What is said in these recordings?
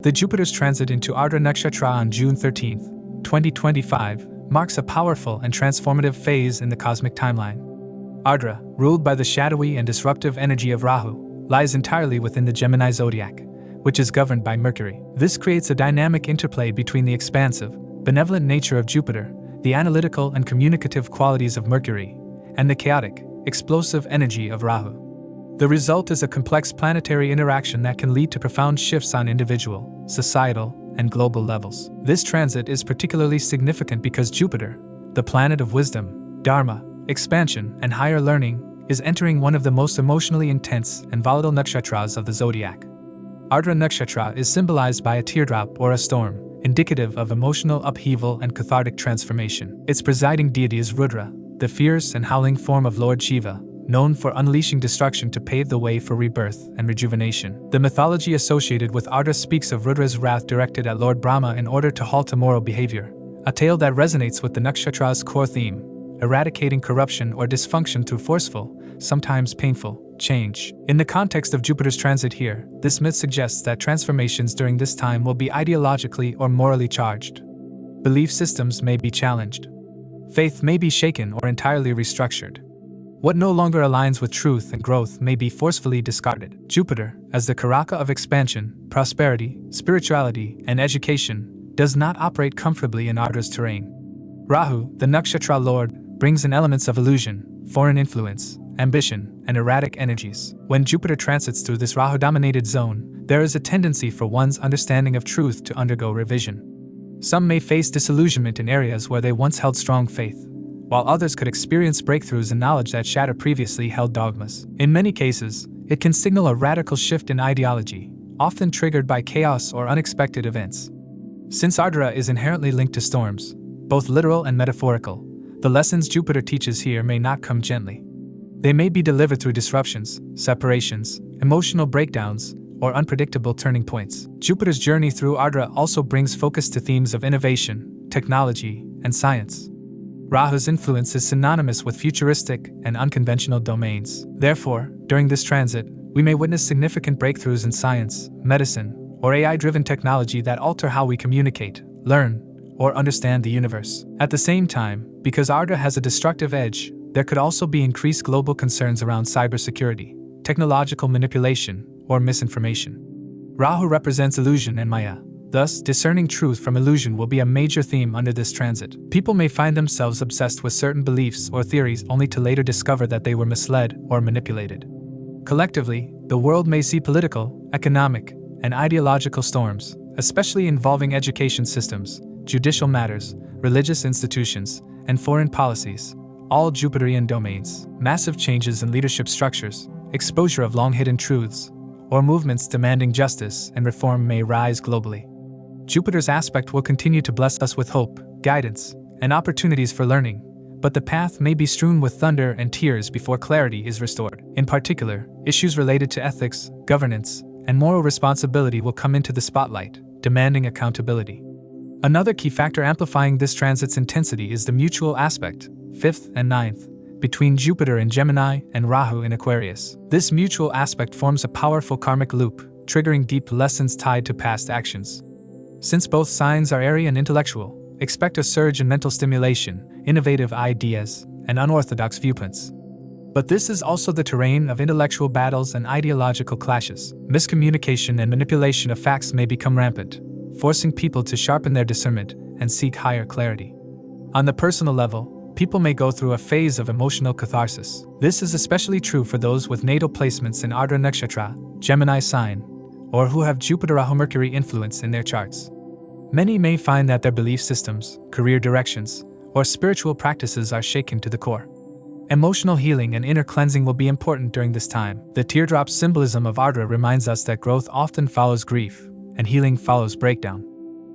The Jupiter's transit into Ardra Nakshatra on June 13, 2025, marks a powerful and transformative phase in the cosmic timeline. Ardra, ruled by the shadowy and disruptive energy of Rahu, lies entirely within the Gemini zodiac, which is governed by Mercury. This creates a dynamic interplay between the expansive, benevolent nature of Jupiter, the analytical and communicative qualities of Mercury, and the chaotic, explosive energy of Rahu. The result is a complex planetary interaction that can lead to profound shifts on individual, societal, and global levels. This transit is particularly significant because Jupiter, the planet of wisdom, dharma, expansion, and higher learning, is entering one of the most emotionally intense and volatile nakshatras of the zodiac. Ardra Nakshatra is symbolized by a teardrop or a storm, indicative of emotional upheaval and cathartic transformation. Its presiding deity is Rudra, the fierce and howling form of Lord Shiva, known for unleashing destruction to pave the way for rebirth and rejuvenation. The mythology associated with Ardra speaks of Rudra's wrath directed at Lord Brahma in order to halt immoral behavior, a tale that resonates with the nakshatra's core theme, eradicating corruption or dysfunction through forceful, sometimes painful, change. In the context of Jupiter's transit here, this myth suggests that transformations during this time will be ideologically or morally charged. Belief systems may be challenged. Faith may be shaken or entirely restructured. What no longer aligns with truth and growth may be forcefully discarded. Jupiter, as the Karaka of expansion, prosperity, spirituality, and education, does not operate comfortably in Ardra's terrain. Rahu, the nakshatra lord, brings in elements of illusion, foreign influence, ambition, and erratic energies. When Jupiter transits through this Rahu-dominated zone, there is a tendency for one's understanding of truth to undergo revision. Some may face disillusionment in areas where they once held strong faith, while others could experience breakthroughs in knowledge that shatter previously held dogmas. In many cases, it can signal a radical shift in ideology, often triggered by chaos or unexpected events. Since Ardra is inherently linked to storms, both literal and metaphorical, the lessons Jupiter teaches here may not come gently. They may be delivered through disruptions, separations, emotional breakdowns, or unpredictable turning points. Jupiter's journey through Ardra also brings focus to themes of innovation, technology, and science. Rahu's influence is synonymous with futuristic and unconventional domains. Therefore, during this transit, we may witness significant breakthroughs in science, medicine, or AI-driven technology that alter how we communicate, learn, or understand the universe. At the same time, because Ardra has a destructive edge, there could also be increased global concerns around cybersecurity, technological manipulation, or misinformation. Rahu represents illusion and maya. Thus, discerning truth from illusion will be a major theme under this transit. People may find themselves obsessed with certain beliefs or theories only to later discover that they were misled or manipulated. Collectively, the world may see political, economic, and ideological storms, especially involving education systems, judicial matters, religious institutions, and foreign policies, all Jupiterian domains. Massive changes in leadership structures, exposure of long-hidden truths, or movements demanding justice and reform may rise globally. Jupiter's aspect will continue to bless us with hope, guidance, and opportunities for learning, but the path may be strewn with thunder and tears before clarity is restored. In particular, issues related to ethics, governance, and moral responsibility will come into the spotlight, demanding accountability. Another key factor amplifying this transit's intensity is the mutual aspect, 5th and 9th, between Jupiter in Gemini and Rahu in Aquarius. This mutual aspect forms a powerful karmic loop, triggering deep lessons tied to past actions. Since both signs are airy and intellectual, expect a surge in mental stimulation, innovative ideas, and unorthodox viewpoints. But this is also the terrain of intellectual battles and ideological clashes. Miscommunication and manipulation of facts may become rampant, forcing people to sharpen their discernment and seek higher clarity. On the personal level, people may go through a phase of emotional catharsis. This is especially true for those with natal placements in Ardra Nakshatra, Gemini sign, or who have Jupiter-Rahu-Mercury influence in their charts. Many may find that their belief systems, career directions, or spiritual practices are shaken to the core. Emotional healing and inner cleansing will be important during this time. The teardrop symbolism of Ardra reminds us that growth often follows grief, and healing follows breakdown.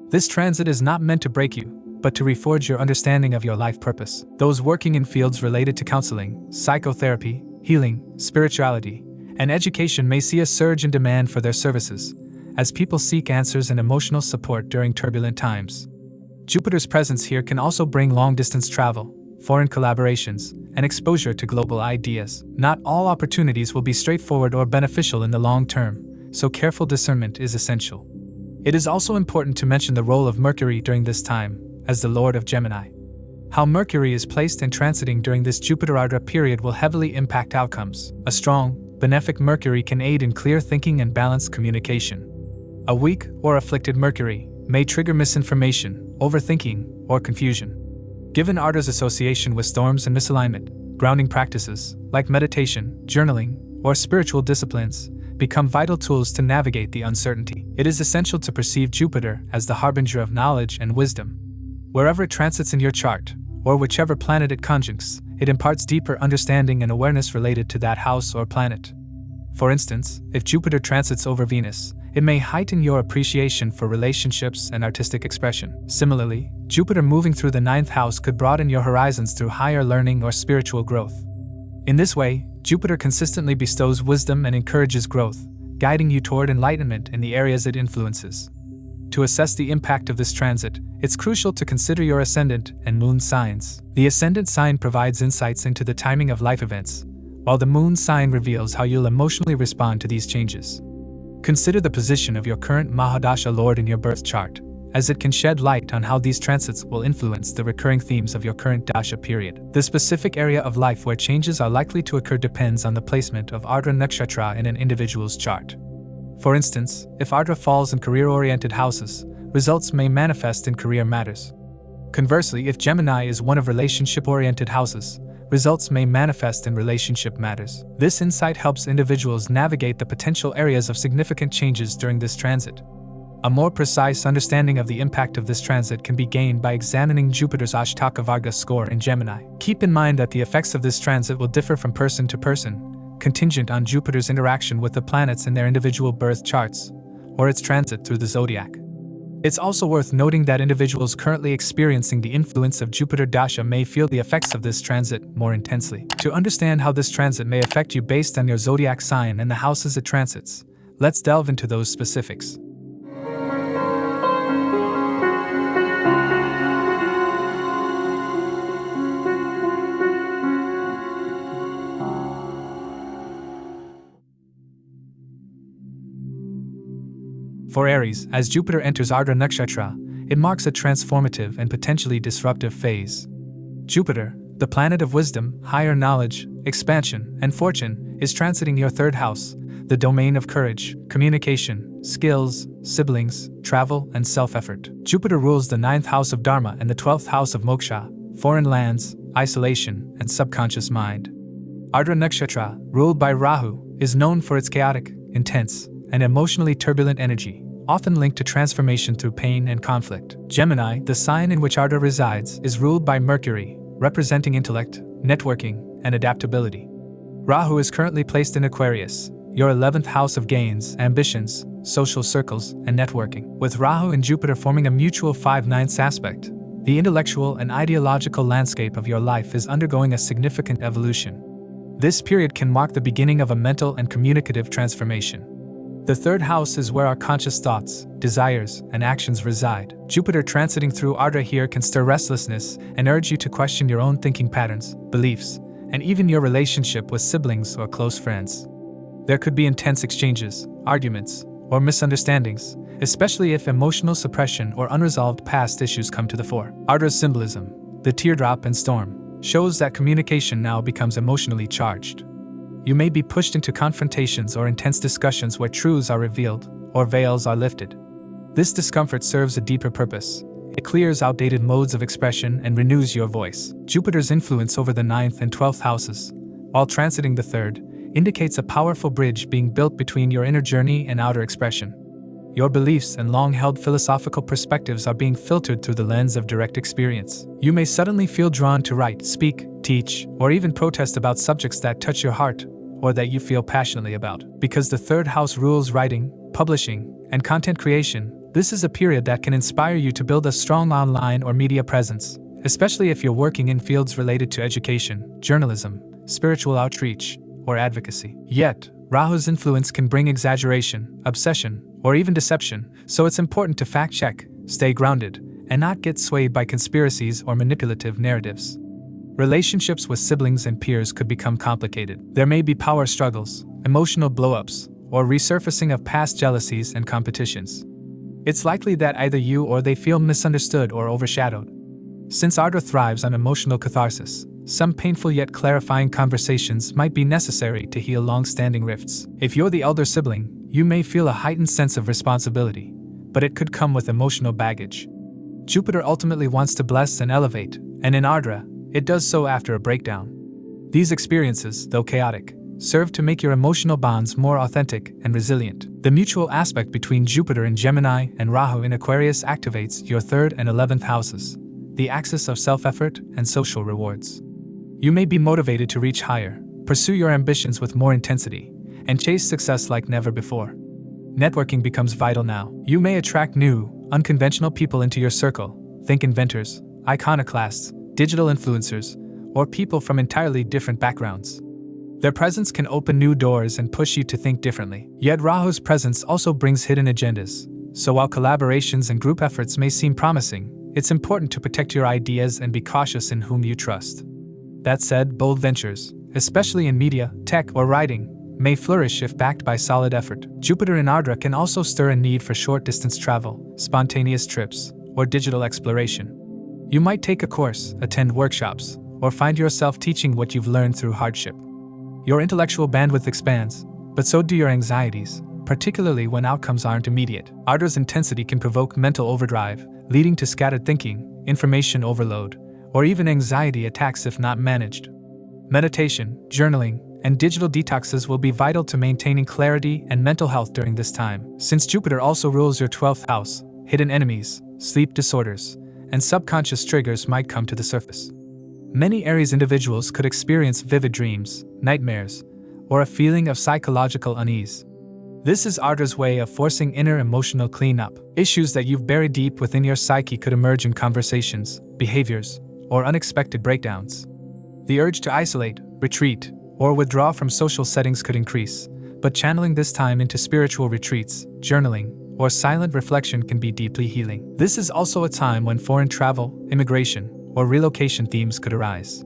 This transit is not meant to break you, but to reforge your understanding of your life purpose. Those working in fields related to counseling, psychotherapy, healing, spirituality, and education may see a surge in demand for their services, as people seek answers and emotional support during turbulent times. Jupiter's presence here can also bring long-distance travel, foreign collaborations, and exposure to global ideas. Not all opportunities will be straightforward or beneficial in the long term, so careful discernment is essential. It is also important to mention the role of Mercury during this time, as the Lord of Gemini. How Mercury is placed and transiting during this Jupiter-Ardra period will heavily impact outcomes. A strong, benefic Mercury can aid in clear thinking and balanced communication. A weak or afflicted Mercury may trigger misinformation, overthinking, or confusion. Given Ardra's association with storms and misalignment, grounding practices, like meditation, journaling, or spiritual disciplines, become vital tools to navigate the uncertainty. It is essential to perceive Jupiter as the harbinger of knowledge and wisdom. Wherever it transits in your chart, or whichever planet it conjuncts, it imparts deeper understanding and awareness related to that house or planet. For instance, if Jupiter transits over Venus, it may heighten your appreciation for relationships and artistic expression. Similarly, Jupiter moving through the 9th house could broaden your horizons through higher learning or spiritual growth. In this way, Jupiter consistently bestows wisdom and encourages growth, guiding you toward enlightenment in the areas it influences. To assess the impact of this transit, it's crucial to consider your ascendant and moon signs. The ascendant sign provides insights into the timing of life events, while the moon sign reveals how you'll emotionally respond to these changes. Consider the position of your current Mahadasha Lord in your birth chart, as it can shed light on how these transits will influence the recurring themes of your current Dasha period. The specific area of life where changes are likely to occur depends on the placement of Ardra Nakshatra in an individual's chart. For instance, if Ardra falls in career-oriented houses, results may manifest in career matters. Conversely, if Gemini is one of relationship-oriented houses, results may manifest in relationship matters. This insight helps individuals navigate the potential areas of significant changes during this transit. A more precise understanding of the impact of this transit can be gained by examining Jupiter's Ashtaka Varga score in Gemini. Keep in mind that the effects of this transit will differ from person to person, contingent on Jupiter's interaction with the planets in their individual birth charts, or its transit through the zodiac. It's also worth noting that individuals currently experiencing the influence of Jupiter Dasha may feel the effects of this transit more intensely. To understand how this transit may affect you based on your zodiac sign and the houses it transits, let's delve into those specifics. For Aries, as Jupiter enters Ardra Nakshatra, it marks a transformative and potentially disruptive phase. Jupiter, the planet of wisdom, higher knowledge, expansion, and fortune, is transiting your 3rd house, the domain of courage, communication, skills, siblings, travel, and self-effort. Jupiter rules the 9th house of Dharma and the 12th house of Moksha, foreign lands, isolation, and subconscious mind. Ardra Nakshatra, ruled by Rahu, is known for its chaotic, intense, and emotionally turbulent energy, often linked to transformation through pain and conflict. Gemini, the sign in which Ardra resides, is ruled by Mercury, representing intellect, networking, and adaptability. Rahu is currently placed in Aquarius, your 11th house of gains, ambitions, social circles, and networking. With Rahu and Jupiter forming a mutual 5/9 aspect, the intellectual and ideological landscape of your life is undergoing a significant evolution. This period can mark the beginning of a mental and communicative transformation. The 3rd house is where our conscious thoughts, desires, and actions reside. Jupiter transiting through Ardra here can stir restlessness and urge you to question your own thinking patterns, beliefs, and even your relationship with siblings or close friends. There could be intense exchanges, arguments, or misunderstandings, especially if emotional suppression or unresolved past issues come to the fore. Ardra's symbolism, the teardrop and storm, shows that communication now becomes emotionally charged. You may be pushed into confrontations or intense discussions where truths are revealed or veils are lifted. This discomfort serves a deeper purpose. It clears outdated modes of expression and renews your voice. Jupiter's influence over the 9th and 12th houses, while transiting the 3rd, indicates a powerful bridge being built between your inner journey and outer expression. Your beliefs and long-held philosophical perspectives are being filtered through the lens of direct experience. You may suddenly feel drawn to write, speak, teach, or even protest about subjects that touch your heart, or that you feel passionately about. Because the 3rd house rules writing, publishing, and content creation, this is a period that can inspire you to build a strong online or media presence, especially if you're working in fields related to education, journalism, spiritual outreach, or advocacy. Yet, Rahu's influence can bring exaggeration, obsession, or even deception, so it's important to fact-check, stay grounded, and not get swayed by conspiracies or manipulative narratives. Relationships with siblings and peers could become complicated. There may be power struggles, emotional blow-ups, or resurfacing of past jealousies and competitions. It's likely that either you or they feel misunderstood or overshadowed. Since Ardra thrives on emotional catharsis, some painful yet clarifying conversations might be necessary to heal long-standing rifts. If you're the elder sibling, you may feel a heightened sense of responsibility, but it could come with emotional baggage. Jupiter ultimately wants to bless and elevate, and in Ardra, it does so after a breakdown. These experiences, though chaotic, serve to make your emotional bonds more authentic and resilient. The mutual aspect between Jupiter in Gemini and Rahu in Aquarius activates your 3rd and 11th houses, the axis of self-effort and social rewards. You may be motivated to reach higher, pursue your ambitions with more intensity, and chase success like never before. Networking becomes vital now. You may attract new, unconventional people into your circle. Think inventors, iconoclasts, digital influencers, or people from entirely different backgrounds. Their presence can open new doors and push you to think differently. Yet Rahu's presence also brings hidden agendas. So while collaborations and group efforts may seem promising, it's important to protect your ideas and be cautious in whom you trust. That said, bold ventures, especially in media, tech, or writing, may flourish if backed by solid effort. Jupiter in Ardra can also stir a need for short-distance travel, spontaneous trips, or digital exploration. You might take a course, attend workshops, or find yourself teaching what you've learned through hardship. Your intellectual bandwidth expands, but so do your anxieties, particularly when outcomes aren't immediate. Ardra's intensity can provoke mental overdrive, leading to scattered thinking, information overload, or even anxiety attacks if not managed. Meditation, journaling, and digital detoxes will be vital to maintaining clarity and mental health during this time. Since Jupiter also rules your 12th house, hidden enemies, sleep disorders, and subconscious triggers might come to the surface. Many Aries individuals could experience vivid dreams, nightmares, or a feeling of psychological unease. This is Ardra's way of forcing inner emotional cleanup. Issues that you've buried deep within your psyche could emerge in conversations, behaviors, or unexpected breakdowns. The urge to isolate, retreat, or withdraw from social settings could increase, but channeling this time into spiritual retreats, journaling, or silent reflection can be deeply healing. This is also a time when foreign travel, immigration, or relocation themes could arise.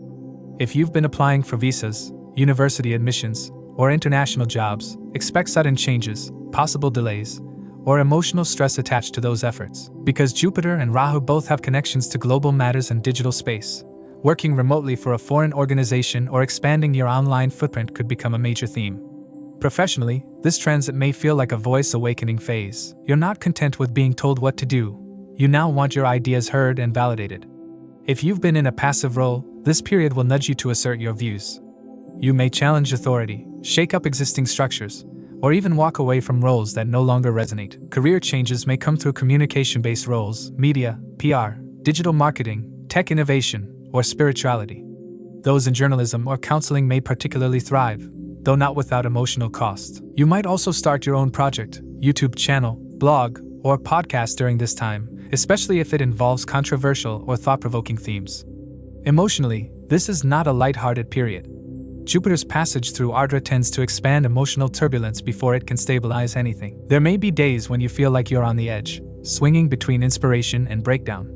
If you've been applying for visas, university admissions, or international jobs, expect sudden changes, possible delays, or emotional stress attached to those efforts. Because Jupiter and Rahu both have connections to global matters and digital space, working remotely for a foreign organization or expanding your online footprint could become a major theme. Professionally, this transit may feel like a voice awakening phase. You're not content with being told what to do. You now want your ideas heard and validated. If you've been in a passive role, this period will nudge you to assert your views. You may challenge authority, shake up existing structures, or even walk away from roles that no longer resonate. Career changes may come through communication-based roles, media, PR, digital marketing, tech innovation, or spirituality. Those in journalism or counseling may particularly thrive, though not without emotional cost. You might also start your own project, YouTube channel, blog, or podcast during this time, especially if it involves controversial or thought-provoking themes. Emotionally, this is not a lighthearted period. Jupiter's passage through Ardra tends to expand emotional turbulence before it can stabilize anything. There may be days when you feel like you're on the edge, swinging between inspiration and breakdown.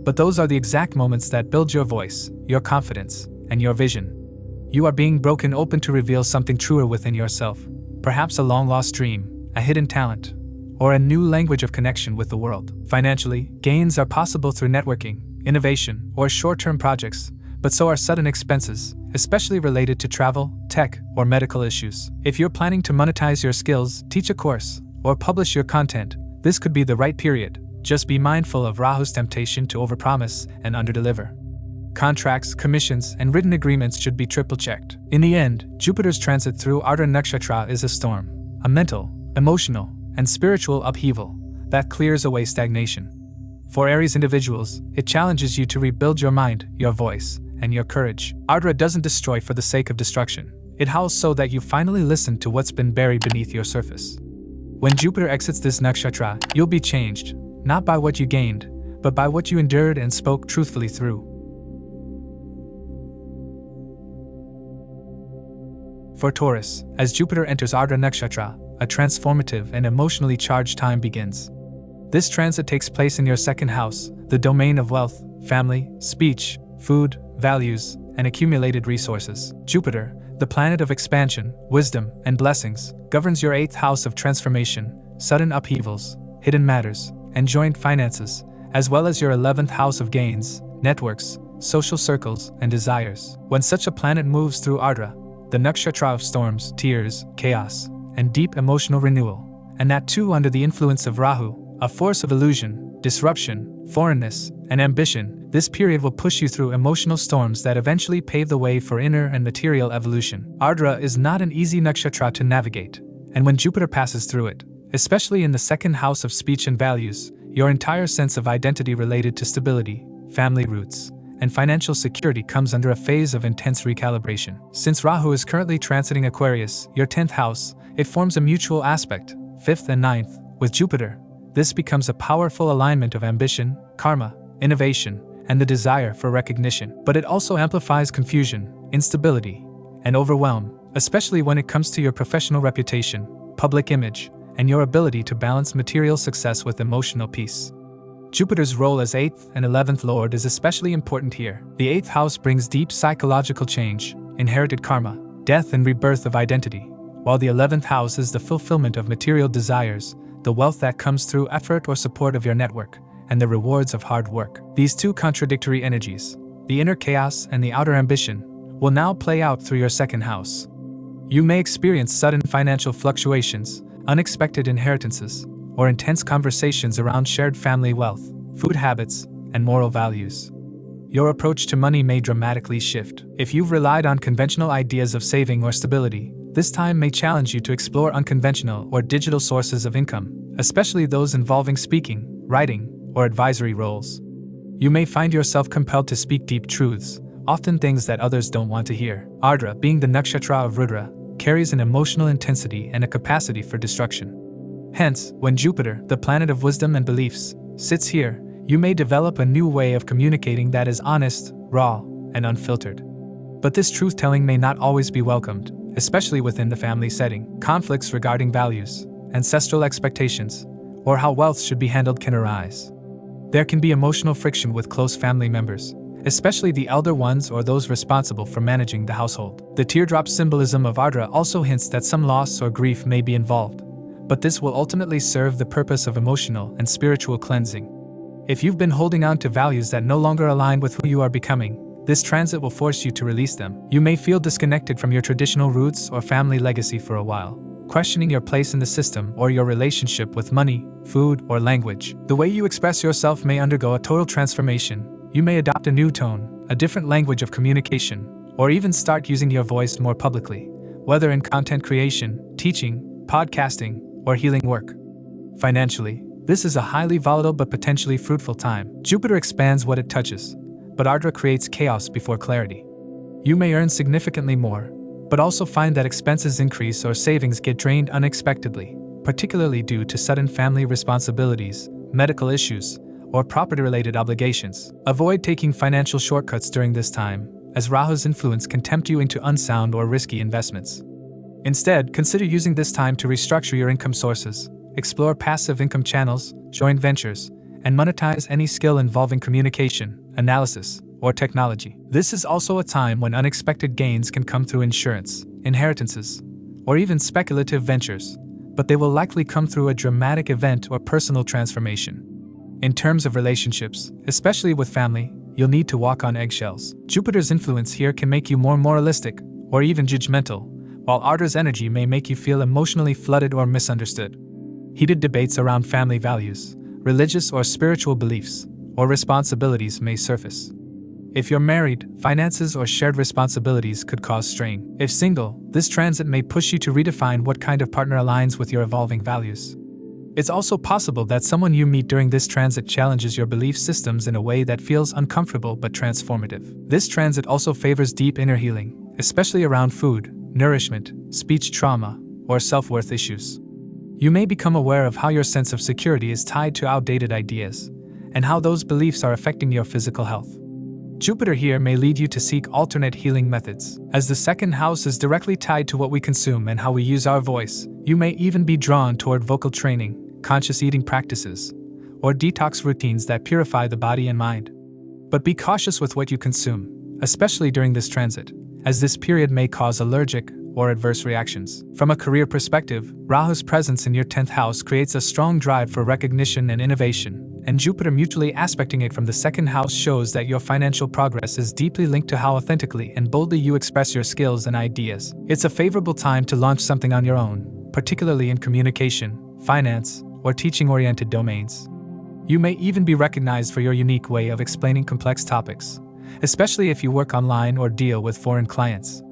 But those are the exact moments that build your voice, your confidence, and your vision. You are being broken open to reveal something truer within yourself, perhaps a long-lost dream, a hidden talent, or a new language of connection with the world. Financially, gains are possible through networking, innovation, or short-term projects, but so are sudden expenses, especially related to travel, tech, or medical issues. If you're planning to monetize your skills, teach a course, or publish your content, this could be the right period. Just be mindful of Rahu's temptation to overpromise and underdeliver. Contracts, commissions, and written agreements should be triple-checked. In the end, Jupiter's transit through Ardra Nakshatra is a storm, a mental, emotional, and spiritual upheaval that clears away stagnation. For Aries individuals, it challenges you to rebuild your mind, your voice, and your courage. Ardra doesn't destroy for the sake of destruction. It howls so that you finally listen to what's been buried beneath your surface. When Jupiter exits this nakshatra, you'll be changed, not by what you gained, but by what you endured and spoke truthfully through. For Taurus, as Jupiter enters Ardra Nakshatra, a transformative and emotionally charged time begins. This transit takes place in your 2nd house, the domain of wealth, family, speech, food, values, and accumulated resources. Jupiter, the planet of expansion, wisdom, and blessings, governs your 8th house of transformation, sudden upheavals, hidden matters, and joint finances, as well as your 11th house of gains, networks, social circles, and desires. When such a planet moves through Ardra, the nakshatra of storms, tears, chaos, and deep emotional renewal, and that too under the influence of Rahu, a force of illusion, disruption, foreignness, and ambition, this period will push you through emotional storms that eventually pave the way for inner and material evolution. Ardra is not an easy nakshatra to navigate, and when Jupiter passes through it, especially in the second house of speech and values, your entire sense of identity related to stability, family roots, and financial security comes under a phase of intense recalibration. Since Rahu is currently transiting Aquarius, your 10th house, it forms a mutual aspect, 5th and 9th, with Jupiter. This becomes a powerful alignment of ambition, karma, innovation, and the desire for recognition. But it also amplifies confusion, instability, and overwhelm, especially when it comes to your professional reputation, public image, and your ability to balance material success with emotional peace. Jupiter's role as 8th and 11th lord is especially important here. The 8th house brings deep psychological change, inherited karma, death and rebirth of identity, while the 11th house is the fulfillment of material desires, the wealth that comes through effort or support of your network, and the rewards of hard work. These two contradictory energies, the inner chaos and the outer ambition, will now play out through your second house. You may experience sudden financial fluctuations, unexpected inheritances, or intense conversations around shared family wealth, food habits, and moral values. Your approach to money may dramatically shift. If you've relied on conventional ideas of saving or stability, this time may challenge you to explore unconventional or digital sources of income, especially those involving speaking, writing, or advisory roles. You may find yourself compelled to speak deep truths, often things that others don't want to hear. Ardra, being the nakshatra of Rudra, carries an emotional intensity and a capacity for destruction. Hence, when Jupiter, the planet of wisdom and beliefs, sits here, you may develop a new way of communicating that is honest, raw, and unfiltered. But this truth-telling may not always be welcomed, especially within the family setting. Conflicts regarding values, ancestral expectations, or how wealth should be handled can arise. There can be emotional friction with close family members, especially the elder ones or those responsible for managing the household. The teardrop symbolism of Ardra also hints that some loss or grief may be involved, but this will ultimately serve the purpose of emotional and spiritual cleansing. If you've been holding on to values that no longer align with who you are becoming, this transit will force you to release them. You may feel disconnected from your traditional roots or family legacy for a while, questioning your place in the system or your relationship with money, food, or language. The way you express yourself may undergo a total transformation. You may adopt a new tone, a different language of communication, or even start using your voice more publicly, whether in content creation, teaching, podcasting, or healing work. Financially, this is a highly volatile but potentially fruitful time. Jupiter expands what it touches, but Ardra creates chaos before clarity. You may earn significantly more, but also find that expenses increase or savings get drained unexpectedly, particularly due to sudden family responsibilities, medical issues, or property-related obligations. Avoid taking financial shortcuts during this time, as Rahu's influence can tempt you into unsound or risky investments. Instead, consider using this time to restructure your income sources, explore passive income channels, joint ventures, and monetize any skill involving communication, analysis, or technology. This is also a time when unexpected gains can come through insurance, inheritances, or even speculative ventures, but they will likely come through a dramatic event or personal transformation. In terms of relationships, especially with family, you'll need to walk on eggshells. Jupiter's influence here can make you more moralistic, or even judgmental, while Ardra's energy may make you feel emotionally flooded or misunderstood. Heated debates around family values, religious or spiritual beliefs, or responsibilities may surface. If you're married, finances or shared responsibilities could cause strain. If single, this transit may push you to redefine what kind of partner aligns with your evolving values. It's also possible that someone you meet during this transit challenges your belief systems in a way that feels uncomfortable but transformative. This transit also favors deep inner healing, especially around food, nourishment, speech trauma, or self-worth issues. You may become aware of how your sense of security is tied to outdated ideas, and how those beliefs are affecting your physical health. Jupiter here may lead you to seek alternate healing methods. As the second house is directly tied to what we consume and how we use our voice, you may even be drawn toward vocal training, conscious eating practices, or detox routines that purify the body and mind. But be cautious with what you consume, especially during this transit, as this period may cause allergic or adverse reactions. From a career perspective, Rahu's presence in your 10th house creates a strong drive for recognition and innovation, and Jupiter mutually aspecting it from the 2nd house shows that your financial progress is deeply linked to how authentically and boldly you express your skills and ideas. It's a favorable time to launch something on your own, particularly in communication, finance, or teaching-oriented domains. You may even be recognized for your unique way of explaining complex topics, especially if you work online or deal with foreign clients.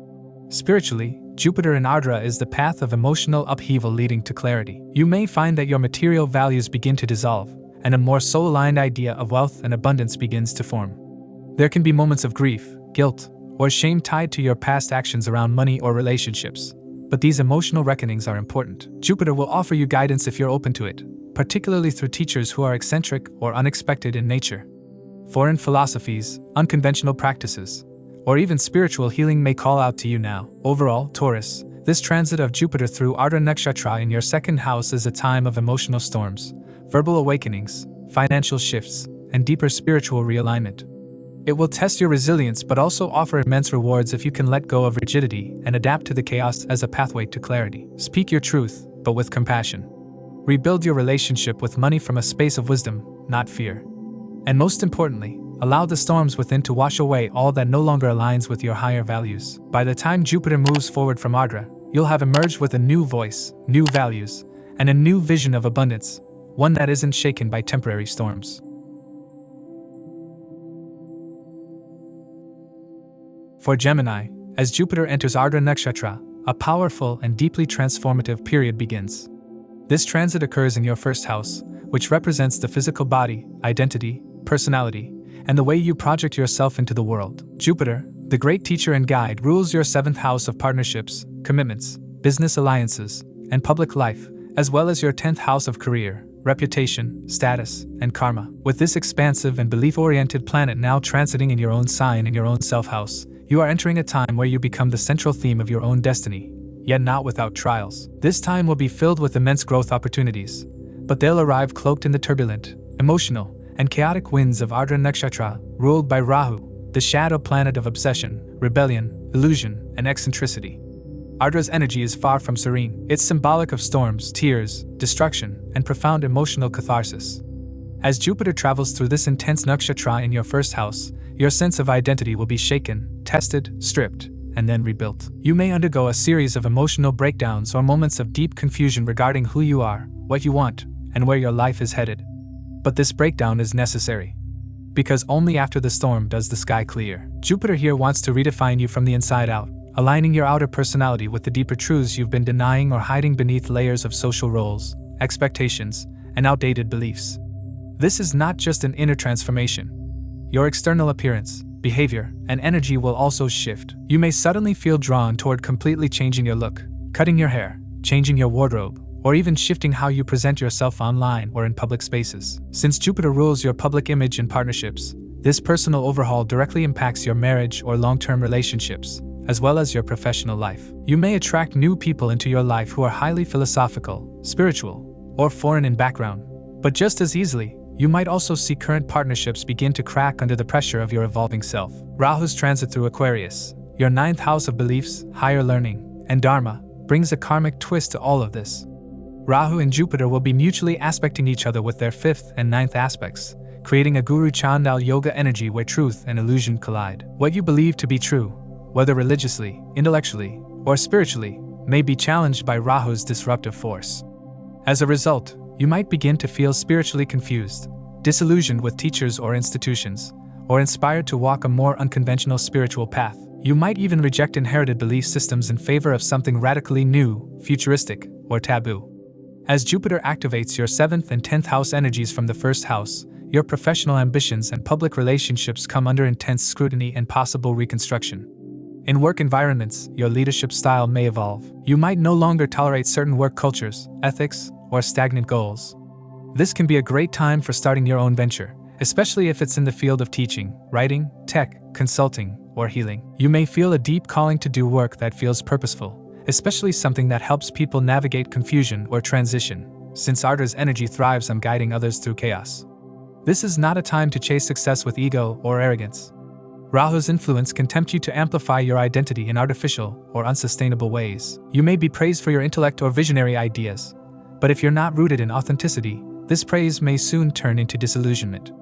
Spiritually, Jupiter in Ardra is the path of emotional upheaval leading to clarity. You may find that your material values begin to dissolve, and a more soul-aligned idea of wealth and abundance begins to form. There can be moments of grief, guilt, or shame tied to your past actions around money or relationships, but these emotional reckonings are important. Jupiter will offer you guidance if you're open to it, particularly through teachers who are eccentric or unexpected in nature. Foreign philosophies, unconventional practices, or even spiritual healing may call out to you now. Overall, Taurus, this transit of Jupiter through Ardra Nakshatra in your 2nd house is a time of emotional storms, verbal awakenings, financial shifts, and deeper spiritual realignment. It will test your resilience but also offer immense rewards if you can let go of rigidity and adapt to the chaos as a pathway to clarity. Speak your truth, but with compassion. Rebuild your relationship with money from a space of wisdom, not fear. And most importantly, allow the storms within to wash away all that no longer aligns with your higher values. By the time Jupiter moves forward from Ardra, you'll have emerged with a new voice, new values, and a new vision of abundance, one that isn't shaken by temporary storms. For Gemini, as Jupiter enters Ardra Nakshatra, a powerful and deeply transformative period begins. This transit occurs in your 1st house, which represents the physical body, identity, personality, and the way you project yourself into the world. Jupiter, the great teacher and guide, rules your 7th house of partnerships, commitments, business alliances, and public life, as well as your 10th house of career, reputation, status, and karma. With this expansive and belief-oriented planet now transiting in your own sign in your own self-house, you are entering a time where you become the central theme of your own destiny, yet not without trials. This time will be filled with immense growth opportunities, but they'll arrive cloaked in the turbulent, emotional, and chaotic winds of Ardra Nakshatra, ruled by Rahu, the shadow planet of obsession, rebellion, illusion, and eccentricity. Ardra's energy is far from serene. It's symbolic of storms, tears, destruction, and profound emotional catharsis. As Jupiter travels through this intense nakshatra in your 1st house, your sense of identity will be shaken, tested, stripped, and then rebuilt. You may undergo a series of emotional breakdowns or moments of deep confusion regarding who you are, what you want, and where your life is headed. But this breakdown is necessary, because only after the storm does the sky clear. Jupiter here wants to redefine you from the inside out, aligning your outer personality with the deeper truths you've been denying or hiding beneath layers of social roles, expectations, and outdated beliefs. This is not just an inner transformation. Your external appearance, behavior, and energy will also shift. You may suddenly feel drawn toward completely changing your look, cutting your hair, changing your wardrobe, or even shifting how you present yourself online or in public spaces. Since Jupiter rules your public image and partnerships, this personal overhaul directly impacts your marriage or long-term relationships, as well as your professional life. You may attract new people into your life who are highly philosophical, spiritual, or foreign in background. But just as easily, you might also see current partnerships begin to crack under the pressure of your evolving self. Rahu's transit through Aquarius, your 9th house of beliefs, higher learning, and dharma, brings a karmic twist to all of this. Rahu and Jupiter will be mutually aspecting each other with their 5th and 9th aspects, creating a Guru Chandal Yoga energy where truth and illusion collide. What you believe to be true, whether religiously, intellectually, or spiritually, may be challenged by Rahu's disruptive force. As a result, you might begin to feel spiritually confused, disillusioned with teachers or institutions, or inspired to walk a more unconventional spiritual path. You might even reject inherited belief systems in favor of something radically new, futuristic, or taboo. As Jupiter activates your 7th and 10th house energies from the 1st house, your professional ambitions and public relationships come under intense scrutiny and possible reconstruction. In work environments, your leadership style may evolve. You might no longer tolerate certain work cultures, ethics, or stagnant goals. This can be a great time for starting your own venture, especially if it's in the field of teaching, writing, tech, consulting, or healing. You may feel a deep calling to do work that feels purposeful, especially something that helps people navigate confusion or transition, since Ardra's energy thrives on guiding others through chaos. This is not a time to chase success with ego or arrogance. Rahu's influence can tempt you to amplify your identity in artificial or unsustainable ways. You may be praised for your intellect or visionary ideas, but if you're not rooted in authenticity, this praise may soon turn into disillusionment.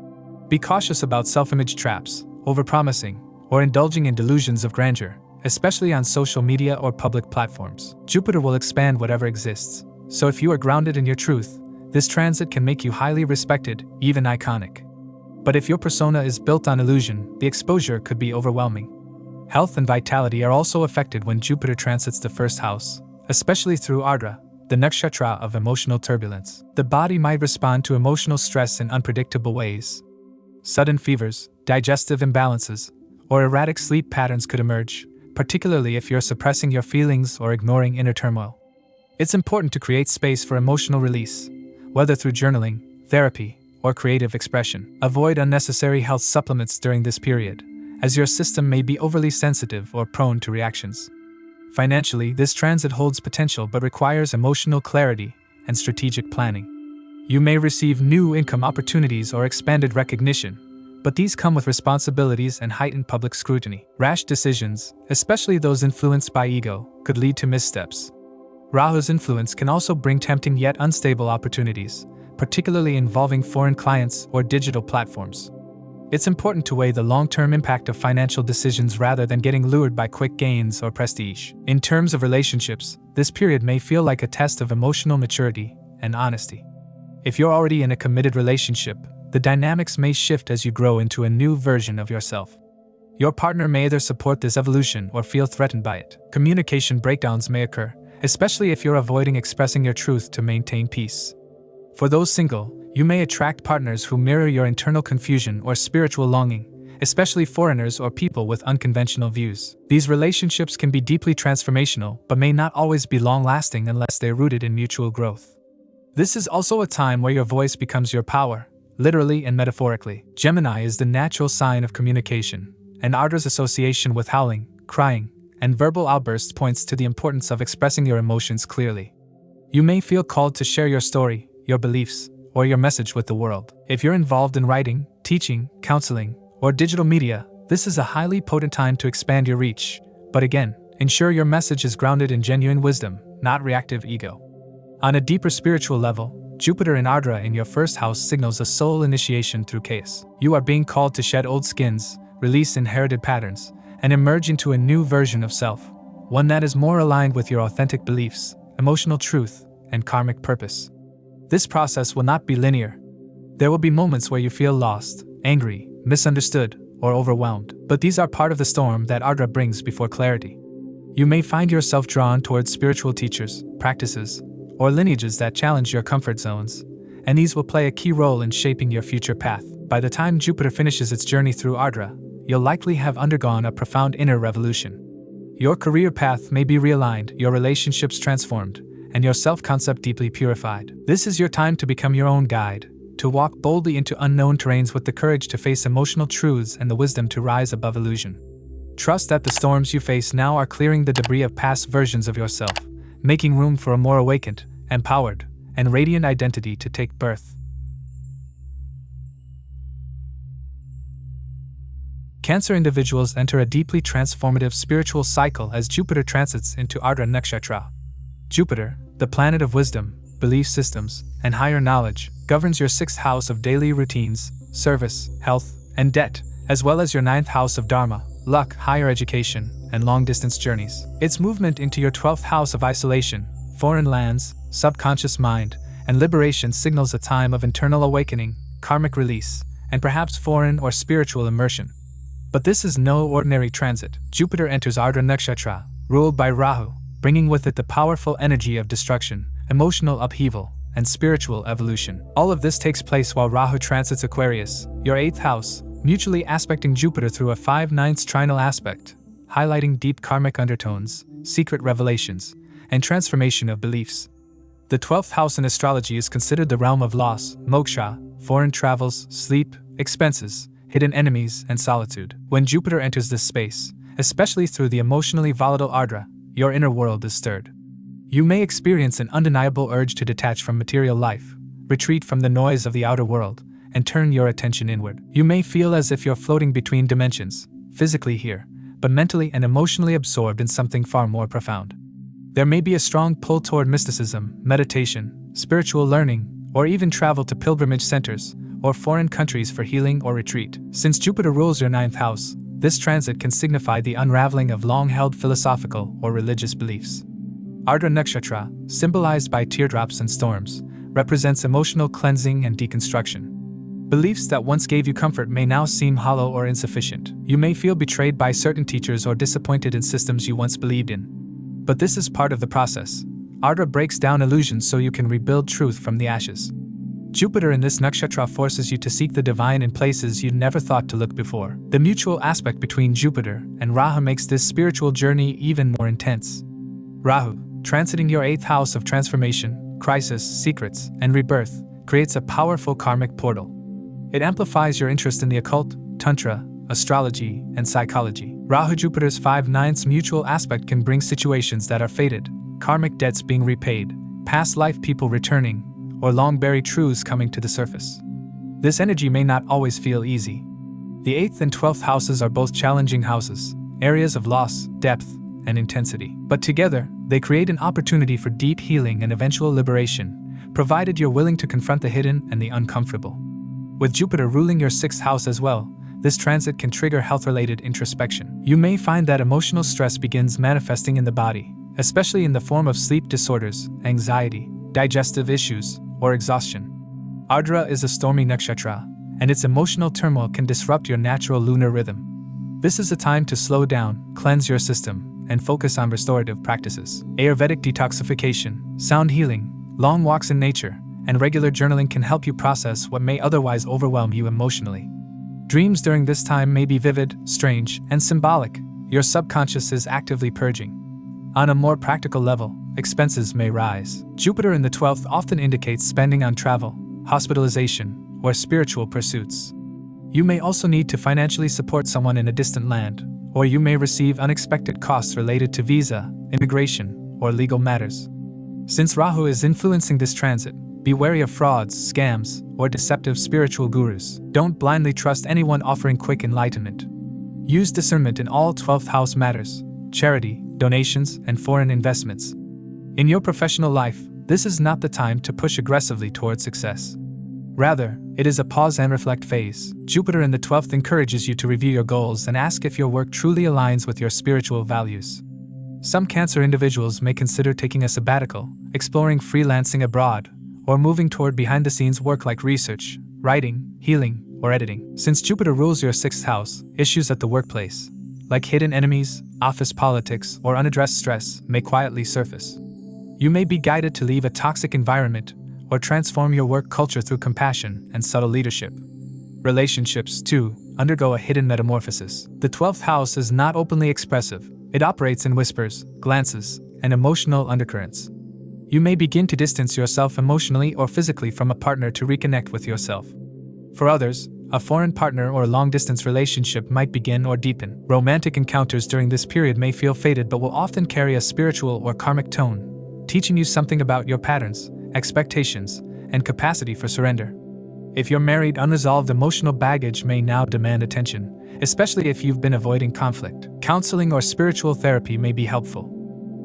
Be cautious about self-image traps, overpromising, or indulging in delusions of grandeur, especially on social media or public platforms. Jupiter will expand whatever exists, so if you are grounded in your truth, this transit can make you highly respected, even iconic. But if your persona is built on illusion, the exposure could be overwhelming. Health and vitality are also affected when Jupiter transits the first house, especially through Ardra, the nakshatra of emotional turbulence. The body might respond to emotional stress in unpredictable ways. Sudden fevers, digestive imbalances, or erratic sleep patterns could emerge, particularly if you're suppressing your feelings or ignoring inner turmoil. It's important to create space for emotional release, whether through journaling, therapy, or creative expression. Avoid unnecessary health supplements during this period, as your system may be overly sensitive or prone to reactions. Financially, this transit holds potential but requires emotional clarity and strategic planning. You may receive new income opportunities or expanded recognition, but these come with responsibilities and heightened public scrutiny. Rash decisions, especially those influenced by ego, could lead to missteps. Rahu's influence can also bring tempting yet unstable opportunities, particularly involving foreign clients or digital platforms. It's important to weigh the long-term impact of financial decisions rather than getting lured by quick gains or prestige. In terms of relationships, this period may feel like a test of emotional maturity and honesty. If you're already in a committed relationship, the dynamics may shift as you grow into a new version of yourself. Your partner may either support this evolution or feel threatened by it. Communication breakdowns may occur, especially if you're avoiding expressing your truth to maintain peace. For those single, you may attract partners who mirror your internal confusion or spiritual longing, especially foreigners or people with unconventional views. These relationships can be deeply transformational but may not always be long-lasting unless they're rooted in mutual growth. This is also a time where your voice becomes your power, literally and metaphorically. Gemini is the natural sign of communication, and Ardra's association with howling, crying, and verbal outbursts points to the importance of expressing your emotions clearly. You may feel called to share your story, your beliefs, or your message with the world. If you're involved in writing, teaching, counseling, or digital media, this is a highly potent time to expand your reach. But again, ensure your message is grounded in genuine wisdom, not reactive ego. On a deeper spiritual level, Jupiter in Ardra in your first house signals a soul initiation through chaos. You are being called to shed old skins, release inherited patterns, and emerge into a new version of self, one that is more aligned with your authentic beliefs, emotional truth, and karmic purpose. This process will not be linear. There will be moments where you feel lost, angry, misunderstood, or overwhelmed, but these are part of the storm that Ardra brings before clarity. You may find yourself drawn towards spiritual teachers, practices, or lineages that challenge your comfort zones, and these will play a key role in shaping your future path. By the time Jupiter finishes its journey through Ardra, you'll likely have undergone a profound inner revolution. Your career path may be realigned, your relationships transformed, and your self-concept deeply purified. This is your time to become your own guide, to walk boldly into unknown terrains with the courage to face emotional truths and the wisdom to rise above illusion. Trust that the storms you face now are clearing the debris of past versions of yourself, making room for a more awakened, empowered, and radiant identity to take birth. Cancer individuals enter a deeply transformative spiritual cycle as Jupiter transits into Ardra Nakshatra. Jupiter, the planet of wisdom, belief systems, and higher knowledge, governs your 6th house of daily routines, service, health, and debt, as well as your 9th house of dharma, luck, higher education, and long-distance journeys. Its movement into your 12th house of isolation, foreign lands, subconscious mind, and liberation signals a time of internal awakening, karmic release, and perhaps foreign or spiritual immersion. But this is no ordinary transit. Jupiter enters Ardra Nakshatra, ruled by Rahu, bringing with it the powerful energy of destruction, emotional upheaval, and spiritual evolution. All of this takes place while Rahu transits Aquarius, your 8th house, mutually aspecting Jupiter through a 5/9 trinal aspect, highlighting deep karmic undertones, secret revelations, and transformation of beliefs. The 12th house in astrology is considered the realm of loss, moksha, foreign travels, sleep, expenses, hidden enemies, and solitude. When Jupiter enters this space, especially through the emotionally volatile Ardra, your inner world is stirred. You may experience an undeniable urge to detach from material life, retreat from the noise of the outer world, and turn your attention inward. You may feel as if you're floating between dimensions, physically here, but mentally and emotionally absorbed in something far more profound. There may be a strong pull toward mysticism, meditation, spiritual learning, or even travel to pilgrimage centers or foreign countries for healing or retreat. Since Jupiter rules your 9th house, this transit can signify the unraveling of long-held philosophical or religious beliefs. Ardra Nakshatra, symbolized by teardrops and storms, represents emotional cleansing and deconstruction. Beliefs that once gave you comfort may now seem hollow or insufficient. You may feel betrayed by certain teachers or disappointed in systems you once believed in. But this is part of the process. Ardra breaks down illusions so you can rebuild truth from the ashes. Jupiter in this nakshatra forces you to seek the divine in places you'd never thought to look before. The mutual aspect between Jupiter and Rahu makes this spiritual journey even more intense. Rahu, transiting your 8th house of transformation, crisis, secrets, and rebirth, creates a powerful karmic portal. It amplifies your interest in the occult, tantra, astrology, and psychology. Rahu-Jupiter's 5/9 mutual aspect can bring situations that are fated, karmic debts being repaid, past life people returning, or long-buried truths coming to the surface. This energy may not always feel easy. The 8th and 12th houses are both challenging houses, areas of loss, depth, and intensity. But together, they create an opportunity for deep healing and eventual liberation, provided you're willing to confront the hidden and the uncomfortable. With Jupiter ruling your 6th house as well, this transit can trigger health-related introspection. You may find that emotional stress begins manifesting in the body, especially in the form of sleep disorders, anxiety, digestive issues, or exhaustion. Ardra is a stormy nakshatra, and its emotional turmoil can disrupt your natural lunar rhythm. This is a time to slow down, cleanse your system, and focus on restorative practices. Ayurvedic detoxification, sound healing, long walks in nature, and regular journaling can help you process what may otherwise overwhelm you emotionally. Dreams during this time may be vivid, strange, and symbolic. Your subconscious is actively purging. On a more practical level, expenses may rise. Jupiter in the 12th often indicates spending on travel, hospitalization, or spiritual pursuits. You may also need to financially support someone in a distant land, or you may receive unexpected costs related to visa, immigration, or legal matters. Since Rahu is influencing this transit, be wary of frauds, scams, or deceptive spiritual gurus. Don't blindly trust anyone offering quick enlightenment. Use discernment in all 12th house matters, charity, donations, and foreign investments. In your professional life, this is not the time to push aggressively towards success. Rather, it is a pause and reflect phase. Jupiter in the 12th encourages you to review your goals and ask if your work truly aligns with your spiritual values. Some Cancer individuals may consider taking a sabbatical, exploring freelancing abroad, or moving toward behind-the-scenes work like research, writing, healing, or editing. Since Jupiter rules your 6th house, issues at the workplace, like hidden enemies, office politics, or unaddressed stress, may quietly surface. You may be guided to leave a toxic environment or transform your work culture through compassion and subtle leadership. Relationships, too, undergo a hidden metamorphosis. The 12th house is not openly expressive. It operates in whispers, glances, and emotional undercurrents. You may begin to distance yourself emotionally or physically from a partner to reconnect with yourself. For others, a foreign partner or long-distance relationship might begin or deepen. Romantic encounters during this period may feel fated but will often carry a spiritual or karmic tone, teaching you something about your patterns, expectations, and capacity for surrender. If you're married, unresolved emotional baggage may now demand attention, especially if you've been avoiding conflict. Counseling or spiritual therapy may be helpful.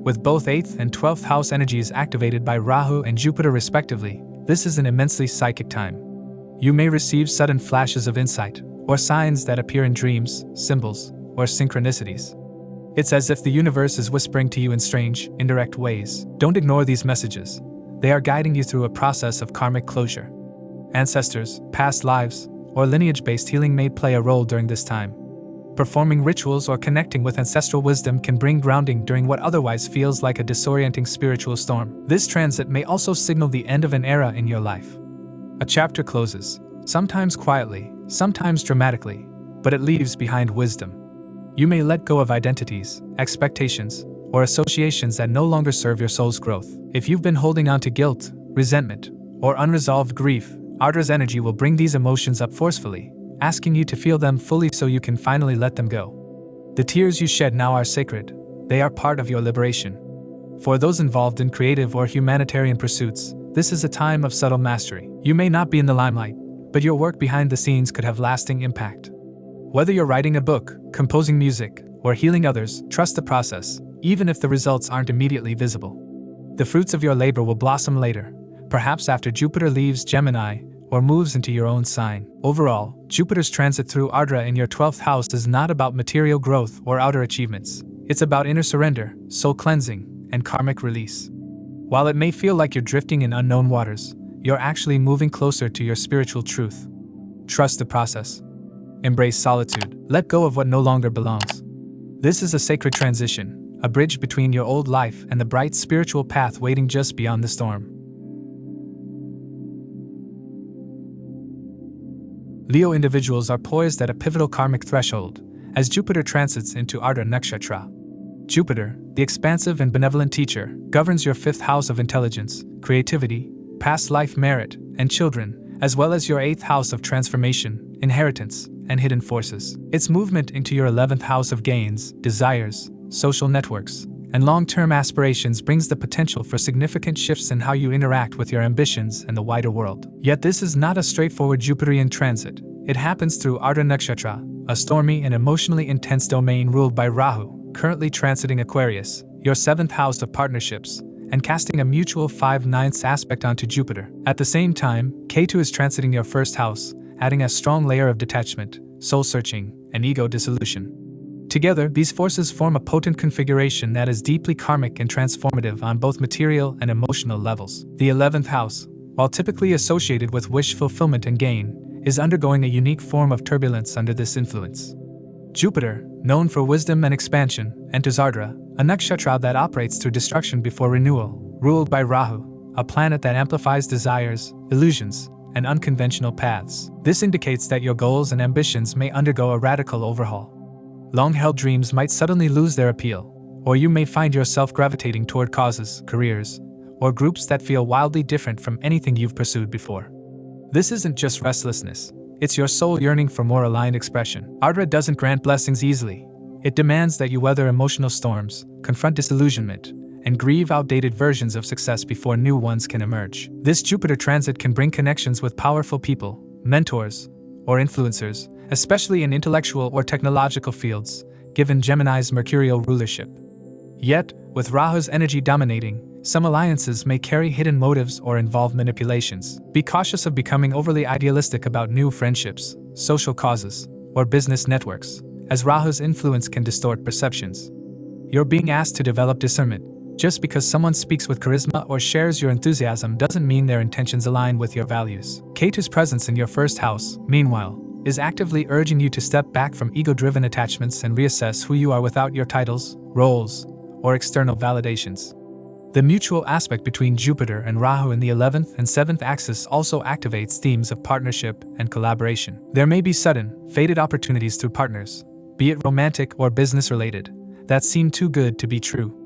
With both 8th and 12th house energies activated by Rahu and Jupiter respectively, this is an immensely psychic time. You may receive sudden flashes of insight, or signs that appear in dreams, symbols, or synchronicities. It's as if the universe is whispering to you in strange, indirect ways. Don't ignore these messages. They are guiding you through a process of karmic closure. Ancestors, past lives, or lineage-based healing may play a role during this time. Performing rituals or connecting with ancestral wisdom can bring grounding during what otherwise feels like a disorienting spiritual storm. This transit may also signal the end of an era in your life. A chapter closes, sometimes quietly, sometimes dramatically, but it leaves behind wisdom. You may let go of identities, expectations, or associations that no longer serve your soul's growth. If you've been holding on to guilt, resentment, or unresolved grief, Ardra's energy will bring these emotions up forcefully, asking you to feel them fully so you can finally let them go. The tears you shed now are sacred. They are part of your liberation. For those involved in creative or humanitarian pursuits, this is a time of subtle mastery. You may not be in the limelight, but your work behind the scenes could have lasting impact. Whether you're writing a book, composing music, or healing others, trust the process, even if the results aren't immediately visible. The fruits of your labor will blossom later, perhaps after Jupiter leaves Gemini or moves into your own sign. Overall, Jupiter's transit through Ardra in your 12th house is not about material growth or outer achievements. It's about inner surrender, soul cleansing, and karmic release. While it may feel like you're drifting in unknown waters, you're actually moving closer to your spiritual truth. Trust the process. Embrace solitude. Let go of what no longer belongs. This is a sacred transition, a bridge between your old life and the bright spiritual path waiting just beyond the storm. Leo individuals are poised at a pivotal karmic threshold as Jupiter transits into Ardra Nakshatra. Jupiter, the expansive and benevolent teacher, governs your 5th house of intelligence, creativity, past life merit, and children, as well as your 8th house of transformation, inheritance, and hidden forces. Its movement into your 11th house of gains, desires, social networks, and long-term aspirations brings the potential for significant shifts in how you interact with your ambitions and the wider world. Yet this is not a straightforward Jupiterian transit. It happens through Ardra Nakshatra, a stormy and emotionally intense domain ruled by Rahu, currently transiting Aquarius, your 7th house of partnerships, and casting a mutual 5/9 aspect onto Jupiter. At the same time, Ketu is transiting your 1st house, adding a strong layer of detachment, soul-searching, and ego dissolution. Together, these forces form a potent configuration that is deeply karmic and transformative on both material and emotional levels. The 11th house, while typically associated with wish fulfillment and gain, is undergoing a unique form of turbulence under this influence. Jupiter, known for wisdom and expansion, enters Ardra, a nakshatra that operates through destruction before renewal, ruled by Rahu, a planet that amplifies desires, illusions, and unconventional paths. This indicates that your goals and ambitions may undergo a radical overhaul. Long-held dreams might suddenly lose their appeal, or you may find yourself gravitating toward causes, careers, or groups that feel wildly different from anything you've pursued before. This isn't just restlessness, it's your soul yearning for more aligned expression. Ardra doesn't grant blessings easily. It demands that you weather emotional storms, confront disillusionment, and grieve outdated versions of success before new ones can emerge. This Jupiter transit can bring connections with powerful people, mentors, or influencers, especially in intellectual or technological fields, given Gemini's mercurial rulership. Yet, with Rahu's energy dominating, some alliances may carry hidden motives or involve manipulations. Be cautious of becoming overly idealistic about new friendships, social causes, or business networks, as Rahu's influence can distort perceptions. You're being asked to develop discernment. Just because someone speaks with charisma or shares your enthusiasm doesn't mean their intentions align with your values. Ketu's presence in your 1st house, meanwhile, is actively urging you to step back from ego-driven attachments and reassess who you are without your titles, roles, or external validations. The mutual aspect between Jupiter and Rahu in the 11th and 7th axis also activates themes of partnership and collaboration. There may be sudden, fated opportunities through partners, be it romantic or business-related, that seem too good to be true.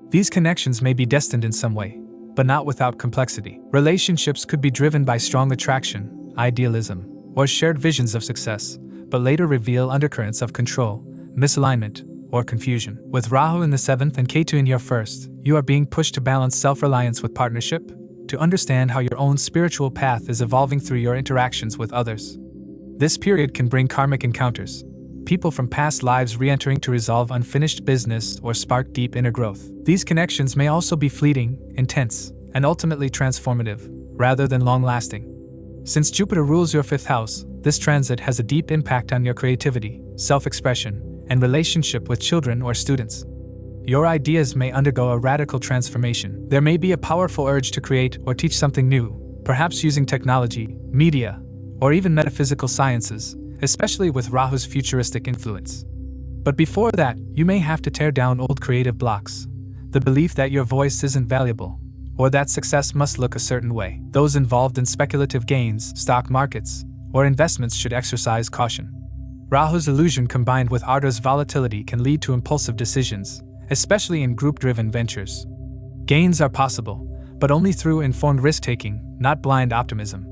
These connections may be destined in some way, but not without complexity. Relationships could be driven by strong attraction, idealism, or shared visions of success, but later reveal undercurrents of control, misalignment, or confusion. With Rahu in the 7th and Ketu in your 1st, you are being pushed to balance self-reliance with partnership, to understand how your own spiritual path is evolving through your interactions with others. This period can bring karmic encounters, people from past lives re-entering to resolve unfinished business or spark deep inner growth. These connections may also be fleeting, intense, and ultimately transformative, rather than long-lasting. Since Jupiter rules your 5th house, this transit has a deep impact on your creativity, self-expression, and relationship with children or students. Your ideas may undergo a radical transformation. There may be a powerful urge to create or teach something new, perhaps using technology, media, or even metaphysical sciences, especially with Rahu's futuristic influence. But before that, you may have to tear down old creative blocks, the belief that your voice isn't valuable, or that success must look a certain way. Those involved in speculative gains, stock markets, or investments should exercise caution. Rahu's illusion combined with Ardra's volatility can lead to impulsive decisions, especially in group-driven ventures. Gains are possible, but only through informed risk-taking, not blind optimism.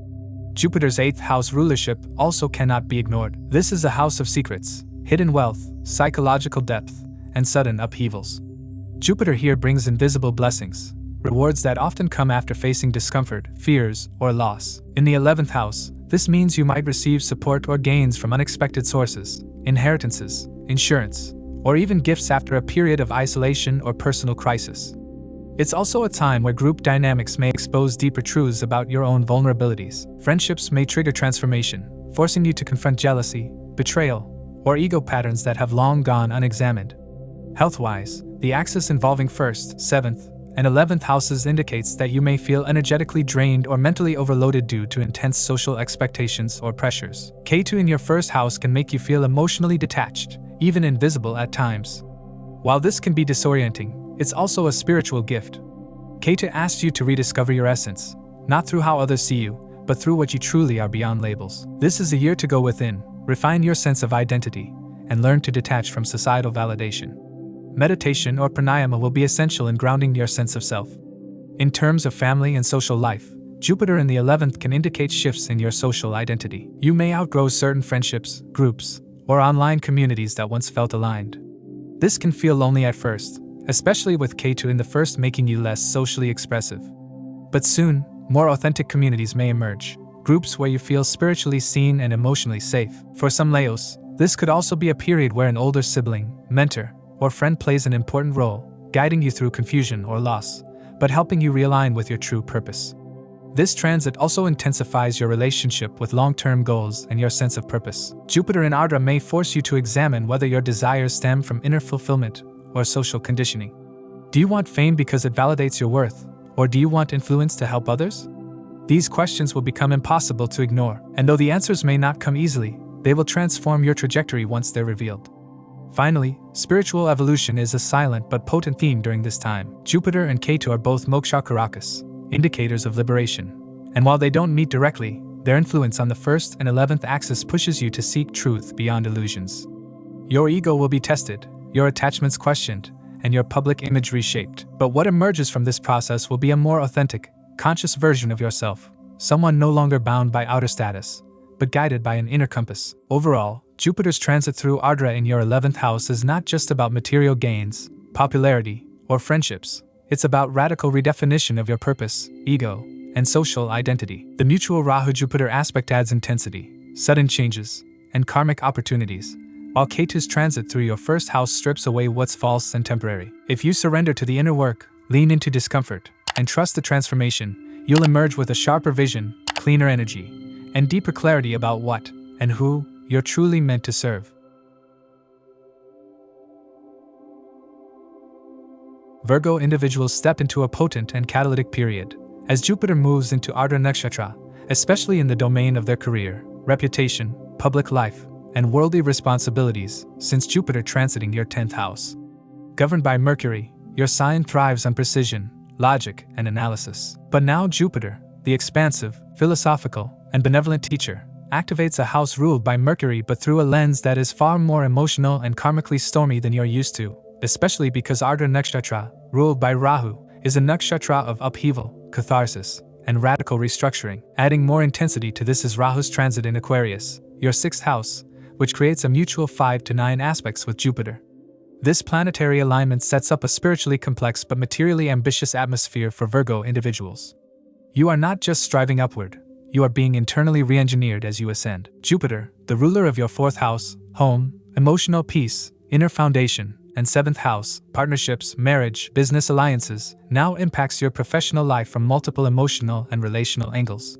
Jupiter's 8th house rulership also cannot be ignored. This is a house of secrets, hidden wealth, psychological depth, and sudden upheavals. Jupiter here brings invisible blessings, rewards that often come after facing discomfort, fears, or loss. In the 11th house, This means you might receive support or gains from unexpected sources, inheritances, insurance, or even gifts after a period of isolation or personal crisis. It's also a time where group dynamics may expose deeper truths about your own vulnerabilities. Friendships may trigger transformation, forcing you to confront jealousy, betrayal, or ego patterns that have long gone unexamined. Health-wise, the axis involving 1st, 7th, and 11th houses indicates that you may feel energetically drained or mentally overloaded due to intense social expectations or pressures. Ketu in your 1st house can make you feel emotionally detached, even invisible at times. While this can be disorienting, it's also a spiritual gift. Ketu asks you to rediscover your essence, not through how others see you, but through what you truly are beyond labels. This is a year to go within, refine your sense of identity, and learn to detach from societal validation. Meditation or pranayama will be essential in grounding your sense of self. In terms of family and social life, Jupiter in the 11th can indicate shifts in your social identity. You may outgrow certain friendships, groups, or online communities that once felt aligned. This can feel lonely at first, especially with Ketu in the 1st making you less socially expressive. But soon, more authentic communities may emerge, groups where you feel spiritually seen and emotionally safe. For some Leos, this could also be a period where an older sibling, mentor, or friend plays an important role, guiding you through confusion or loss, but helping you realign with your true purpose. This transit also intensifies your relationship with long-term goals and your sense of purpose. Jupiter in Ardra may force you to examine whether your desires stem from inner fulfillment or social conditioning. Do you want fame because it validates your worth, or do you want influence to help others? These questions will become impossible to ignore, and though the answers may not come easily, they will transform your trajectory once they're revealed. Finally, spiritual evolution is a silent but potent theme during this time. Jupiter and Ketu are both moksha karakas, indicators of liberation, and while they don't meet directly, their influence on the 1st and 11th axis pushes you to seek truth beyond illusions. Your ego will be tested, your attachments questioned, and your public image reshaped. But what emerges from this process will be a more authentic, conscious version of yourself, someone no longer bound by outer status, but guided by an inner compass. Overall, Jupiter's transit through Ardra in your 11th house is not just about material gains, popularity, or friendships. It's about radical redefinition of your purpose, ego, and social identity. The mutual Rahu-Jupiter aspect adds intensity, sudden changes, and karmic opportunities, while Ketu's transit through your 1st house strips away what's false and temporary. If you surrender to the inner work, lean into discomfort, and trust the transformation, you'll emerge with a sharper vision, cleaner energy, and deeper clarity about what and who you're truly meant to serve. Virgo individuals step into a potent and catalytic period as Jupiter moves into Ardra Nakshatra, especially in the domain of their career, reputation, public life, and worldly responsibilities, since Jupiter transiting your 10th house. Governed by Mercury, your sign thrives on precision, logic, and analysis. But now Jupiter, the expansive, philosophical, and benevolent teacher, activates a house ruled by Mercury but through a lens that is far more emotional and karmically stormy than you're used to, especially because Ardra Nakshatra, ruled by Rahu, is a nakshatra of upheaval, catharsis, and radical restructuring. Adding more intensity to this is Rahu's transit in Aquarius, your 6th house, which creates a mutual 5 to 9 aspects with Jupiter. This planetary alignment sets up a spiritually complex but materially ambitious atmosphere for Virgo individuals. You are not just striving upward, you are being internally re-engineered as you ascend. Jupiter, the ruler of your 4th house, home, emotional peace, inner foundation, and 7th house, partnerships, marriage, business alliances, now impacts your professional life from multiple emotional and relational angles.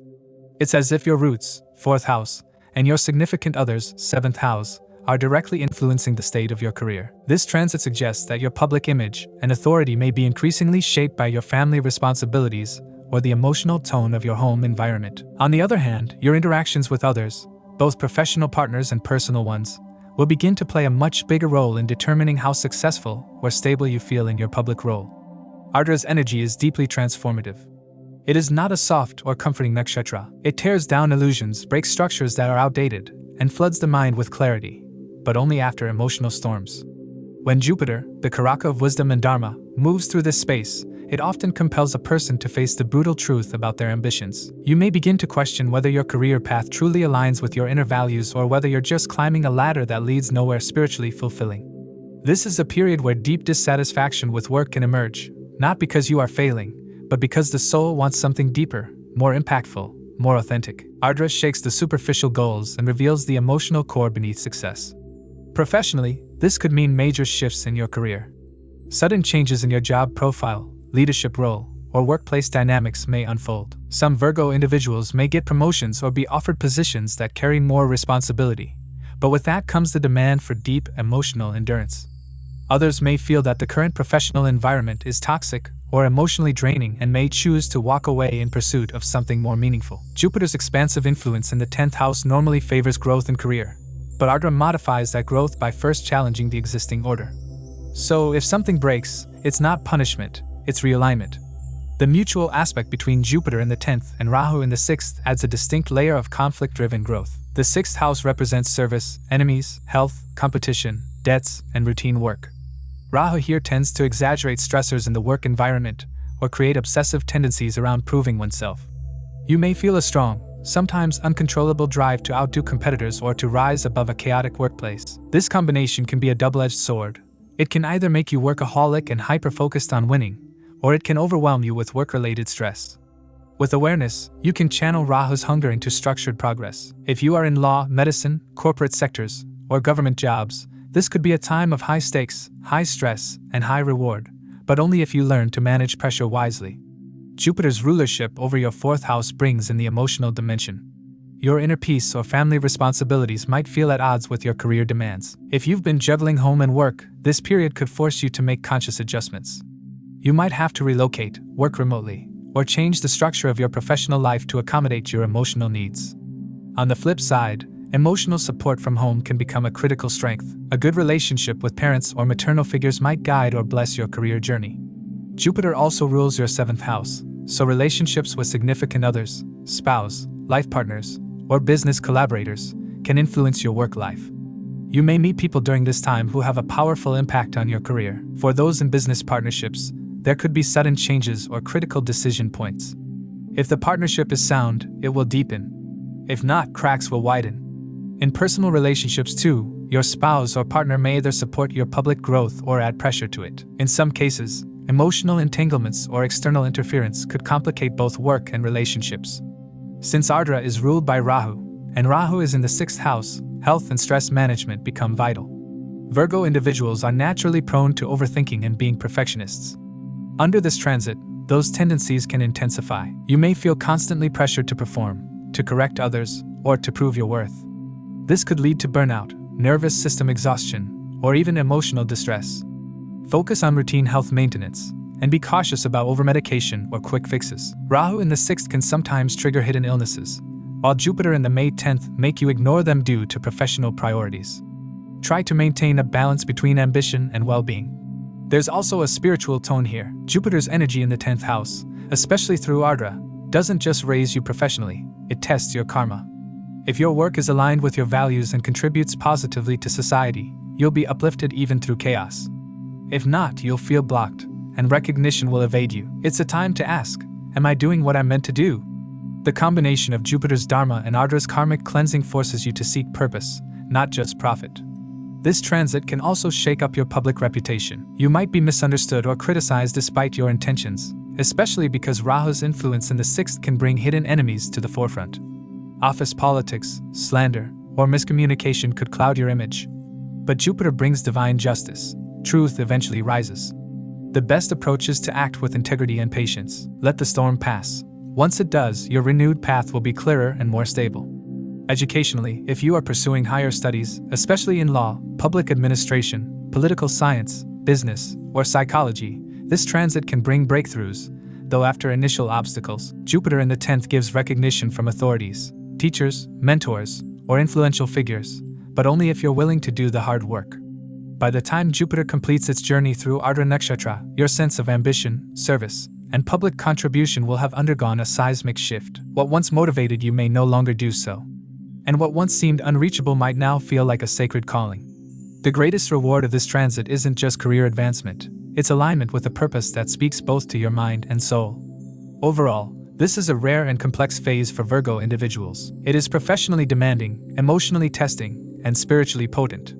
It's as if your roots, 4th house, and your significant others, 7th house, are directly influencing the state of your career. This transit suggests that your public image and authority may be increasingly shaped by your family responsibilities or the emotional tone of your home environment. On the other hand, your interactions with others, both professional partners and personal ones, will begin to play a much bigger role in determining how successful or stable you feel in your public role. Ardra's energy is deeply transformative. It is not a soft or comforting nakshatra. It tears down illusions, breaks structures that are outdated, and floods the mind with clarity, but only after emotional storms. When Jupiter, the Karaka of wisdom and dharma, moves through this space, it often compels a person to face the brutal truth about their ambitions. You may begin to question whether your career path truly aligns with your inner values or whether you're just climbing a ladder that leads nowhere spiritually fulfilling. This is a period where deep dissatisfaction with work can emerge, not because you are failing, but because the soul wants something deeper, more impactful, more authentic. Ardra shakes the superficial goals and reveals the emotional core beneath success. Professionally, this could mean major shifts in your career. Sudden changes in your job profile, leadership role, or workplace dynamics may unfold. Some Virgo individuals may get promotions or be offered positions that carry more responsibility, but with that comes the demand for deep emotional endurance. Others may feel that the current professional environment is toxic or emotionally draining and may choose to walk away in pursuit of something more meaningful. Jupiter's expansive influence in the 10th house normally favors growth in career, but Ardra modifies that growth by first challenging the existing order. So if something breaks, it's not punishment, it's realignment. The mutual aspect between Jupiter in the 10th and Rahu in the 6th adds a distinct layer of conflict-driven growth. The 6th house represents service, enemies, health, competition, debts, and routine work. Rahu here tends to exaggerate stressors in the work environment or create obsessive tendencies around proving oneself. You may feel a strong, sometimes uncontrollable drive to outdo competitors or to rise above a chaotic workplace. This combination can be a double-edged sword. It can either make you workaholic and hyper-focused on winning, or it can overwhelm you with work-related stress. With awareness, you can channel Rahu's hunger into structured progress. If you are in law, medicine, corporate sectors, or government jobs, this could be a time of high stakes, high stress, and high reward, but only if you learn to manage pressure wisely. Jupiter's rulership over your 4th house brings in the emotional dimension. Your inner peace or family responsibilities might feel at odds with your career demands. If you've been juggling home and work, this period could force you to make conscious adjustments. You might have to relocate, work remotely, or change the structure of your professional life to accommodate your emotional needs. On the flip side, emotional support from home can become a critical strength. A good relationship with parents or maternal figures might guide or bless your career journey. Jupiter also rules your 7th house, so relationships with significant others, spouse, life partners, or business collaborators can influence your work life. You may meet people during this time who have a powerful impact on your career. For those in business partnerships, there could be sudden changes or critical decision points. If the partnership is sound, it will deepen. If not, cracks will widen. In personal relationships too, your spouse or partner may either support your public growth or add pressure to it. In some cases, emotional entanglements or external interference could complicate both work and relationships. Since Ardra is ruled by Rahu, and Rahu is in the 6th house, health and stress management become vital. Virgo individuals are naturally prone to overthinking and being perfectionists. Under this transit, those tendencies can intensify. You may feel constantly pressured to perform, to correct others, or to prove your worth. This could lead to burnout, nervous system exhaustion, or even emotional distress. Focus on routine health maintenance, and be cautious about overmedication or quick fixes. Rahu in the 6th can sometimes trigger hidden illnesses, while Jupiter in the May 10th make you ignore them due to professional priorities. Try to maintain a balance between ambition and well-being. There's also a spiritual tone here. Jupiter's energy in the 10th house, especially through Ardra, doesn't just raise you professionally, it tests your karma. If your work is aligned with your values and contributes positively to society, you'll be uplifted even through chaos. If not, you'll feel blocked, and recognition will evade you. It's a time to ask, am I doing what I'm meant to do? The combination of Jupiter's Dharma and Ardra's karmic cleansing forces you to seek purpose, not just profit. This transit can also shake up your public reputation. You might be misunderstood or criticized despite your intentions, especially because Rahu's influence in the 6th can bring hidden enemies to the forefront. Office politics, slander, or miscommunication could cloud your image. But Jupiter brings divine justice. Truth eventually rises. The best approach is to act with integrity and patience. Let the storm pass. Once it does, your renewed path will be clearer and more stable. Educationally, if you are pursuing higher studies, especially in law, public administration, political science, business, or psychology, this transit can bring breakthroughs, though after initial obstacles. Jupiter in the 10th gives recognition from authorities, teachers, mentors, or influential figures, but only if you're willing to do the hard work. By the time Jupiter completes its journey through Ardra Nakshatra, your sense of ambition, service, and public contribution will have undergone a seismic shift. What once motivated you may no longer do so, and what once seemed unreachable might now feel like a sacred calling. The greatest reward of this transit isn't just career advancement, it's alignment with a purpose that speaks both to your mind and soul. Overall, this is a rare and complex phase for Virgo individuals. It is professionally demanding, emotionally testing, and spiritually potent.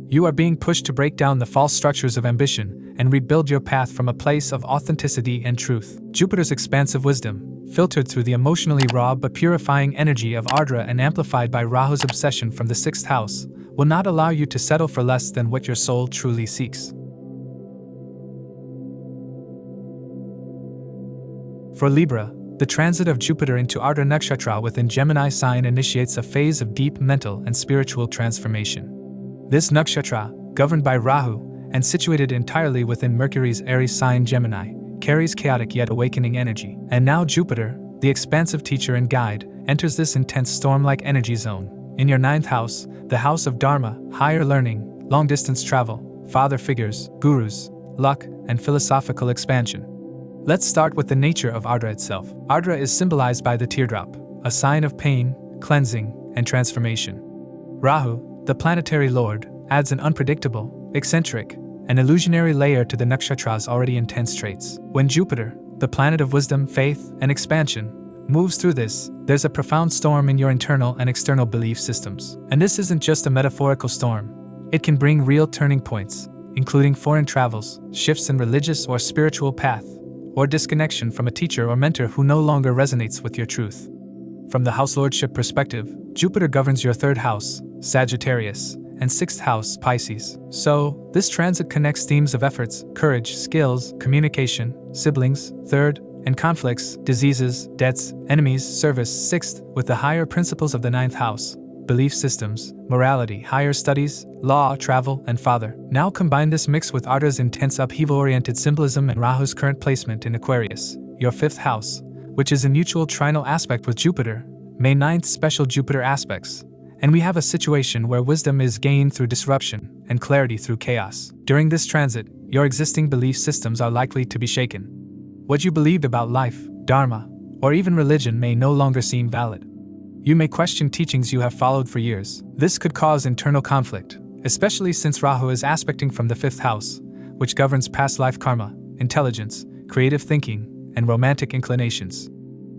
You are being pushed to break down the false structures of ambition and rebuild your path from a place of authenticity and truth. Jupiter's expansive wisdom, filtered through the emotionally raw but purifying energy of Ardra and amplified by Rahu's obsession from the 6th house, will not allow you to settle for less than what your soul truly seeks. For Libra, the transit of Jupiter into Ardra Nakshatra within Gemini sign initiates a phase of deep mental and spiritual transformation. This nakshatra, governed by Rahu and situated entirely within Mercury's Aries sign Gemini, carries chaotic yet awakening energy. And now Jupiter, the expansive teacher and guide, enters this intense storm-like energy zone. In your 9th house, the house of Dharma, higher learning, long-distance travel, father figures, gurus, luck, and philosophical expansion. Let's start with the nature of Ardra itself. Ardra is symbolized by the teardrop, a sign of pain, cleansing, and transformation. Rahu, the planetary lord, adds an unpredictable, eccentric, and illusionary layer to the nakshatra's already intense traits. When Jupiter, the planet of wisdom, faith, and expansion, moves through this, there's a profound storm in your internal and external belief systems. And this isn't just a metaphorical storm. It can bring real turning points, including foreign travels, shifts in religious or spiritual path, or disconnection from a teacher or mentor who no longer resonates with your truth. From the house lordship perspective, Jupiter governs your 3rd house, Sagittarius, and 6th house, Pisces. So, this transit connects themes of efforts, courage, skills, communication, siblings, 3rd, and conflicts, diseases, debts, enemies, service, 6th, with the higher principles of the 9th house, belief systems, morality, higher studies, law, travel, and father. Now combine this mix with Ardra's intense upheaval-oriented symbolism and Rahu's current placement in Aquarius, your 5th house, which is a mutual trinal aspect with Jupiter, May 9th special Jupiter aspects, and we have a situation where wisdom is gained through disruption and clarity through chaos. During this transit, your existing belief systems are likely to be shaken. What you believed about life, dharma, or even religion may no longer seem valid. You may question teachings you have followed for years. This could cause internal conflict, especially since Rahu is aspecting from the 5th house, which governs past life karma, intelligence, creative thinking, and romantic inclinations.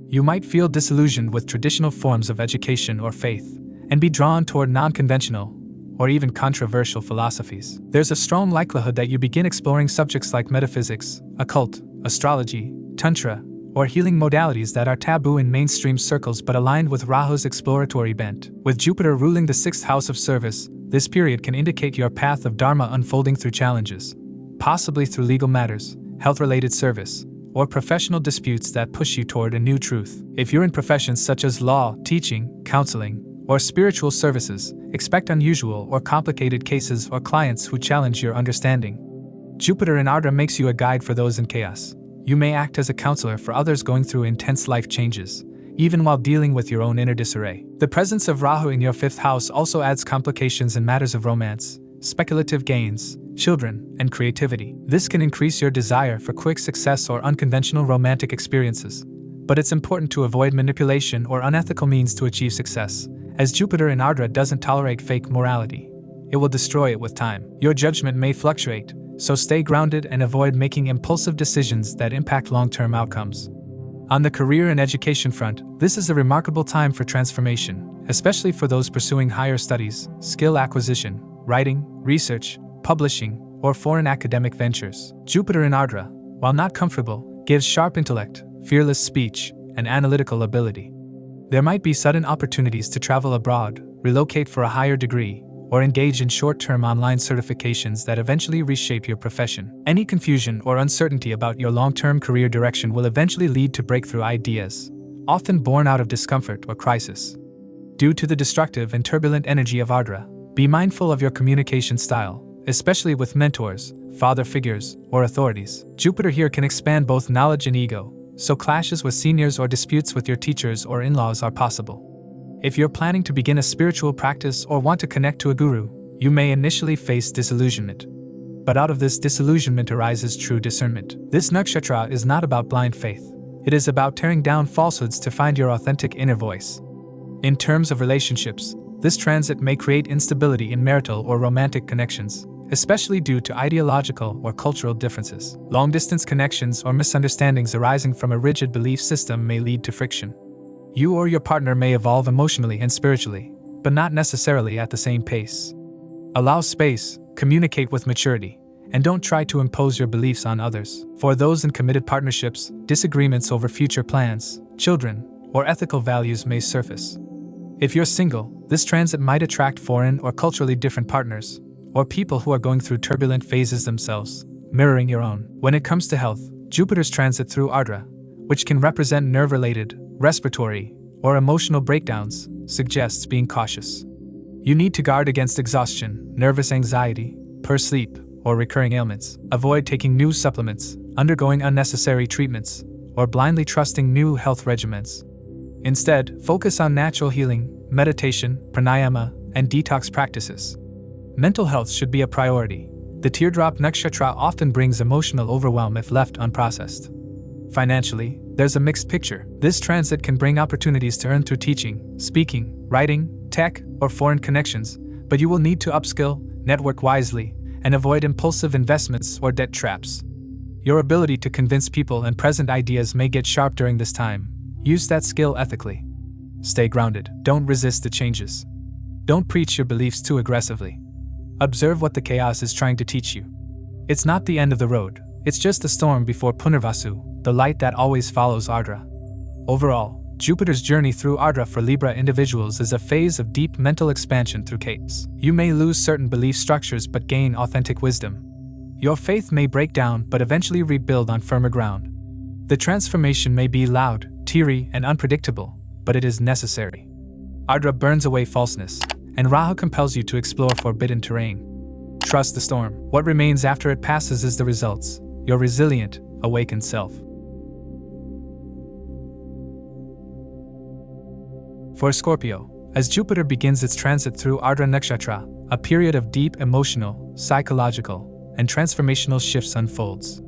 You might feel disillusioned with traditional forms of education or faith, and be drawn toward non-conventional, or even controversial philosophies. There's a strong likelihood that you begin exploring subjects like metaphysics, occult, astrology, tantra, or healing modalities that are taboo in mainstream circles but aligned with Rahu's exploratory bent. With Jupiter ruling the 6th house of service, this period can indicate your path of dharma unfolding through challenges, possibly through legal matters, health-related service, or professional disputes that push you toward a new truth. If you're in professions such as law, teaching, counseling, or spiritual services, expect unusual or complicated cases or clients who challenge your understanding. Jupiter in Ardra makes you a guide for those in chaos. You may act as a counselor for others going through intense life changes, even while dealing with your own inner disarray. The presence of Rahu in your 5th house also adds complications in matters of romance, speculative gains, children, and creativity. This can increase your desire for quick success or unconventional romantic experiences, but it's important to avoid manipulation or unethical means to achieve success, as Jupiter in Ardra doesn't tolerate fake morality. It will destroy it with time. Your judgment may fluctuate, so stay grounded and avoid making impulsive decisions that impact long-term outcomes. On the career and education front, this is a remarkable time for transformation, especially for those pursuing higher studies, skill acquisition, writing, research, publishing, or foreign academic ventures. Jupiter in Ardra, while not comfortable, gives sharp intellect, fearless speech, and analytical ability. There might be sudden opportunities to travel abroad, relocate for a higher degree, or engage in short-term online certifications that eventually reshape your profession. Any confusion or uncertainty about your long-term career direction will eventually lead to breakthrough ideas, often born out of discomfort or crisis. Due to the destructive and turbulent energy of Ardra, be mindful of your communication style, especially with mentors, father figures, or authorities. Jupiter here can expand both knowledge and ego, so clashes with seniors or disputes with your teachers or in-laws are possible. If you're planning to begin a spiritual practice or want to connect to a guru, you may initially face disillusionment. But out of this disillusionment arises true discernment. This nakshatra is not about blind faith. It is about tearing down falsehoods to find your authentic inner voice. In terms of relationships, this transit may create instability in marital or romantic connections, especially due to ideological or cultural differences. Long-distance connections or misunderstandings arising from a rigid belief system may lead to friction. You or your partner may evolve emotionally and spiritually, but not necessarily at the same pace. Allow space, communicate with maturity, and don't try to impose your beliefs on others. For those in committed partnerships, disagreements over future plans, children, or ethical values may surface. If you're single, this transit might attract foreign or culturally different partners, or people who are going through turbulent phases themselves, mirroring your own. When it comes to health, Jupiter's transit through Ardra, which can represent nerve-related, respiratory, or emotional breakdowns, suggests being cautious. You need to guard against exhaustion, nervous anxiety, poor sleep, or recurring ailments. Avoid taking new supplements, undergoing unnecessary treatments, or blindly trusting new health regimens. Instead, focus on natural healing, meditation, pranayama, and detox practices. Mental health should be a priority. The teardrop nakshatra often brings emotional overwhelm if left unprocessed. Financially, there's a mixed picture. This transit can bring opportunities to earn through teaching, speaking, writing, tech, or foreign connections, but you will need to upskill, network wisely, and avoid impulsive investments or debt traps. Your ability to convince people and present ideas may get sharp during this time. Use that skill ethically. Stay grounded. Don't resist the changes. Don't preach your beliefs too aggressively. Observe what the chaos is trying to teach you. It's not the end of the road. It's just a storm before Punarvasu, the light that always follows Ardra. Overall, Jupiter's journey through Ardra for Libra individuals is a phase of deep mental expansion through chaos. You may lose certain belief structures but gain authentic wisdom. Your faith may break down but eventually rebuild on firmer ground. The transformation may be loud, teary, and unpredictable, but it is necessary. Ardra burns away falseness, and Rahu compels you to explore forbidden terrain. Trust the storm. What remains after it passes is the results, your resilient, awakened self. For Scorpio, as Jupiter begins its transit through Ardra Nakshatra, a period of deep emotional, psychological, and transformational shifts unfolds.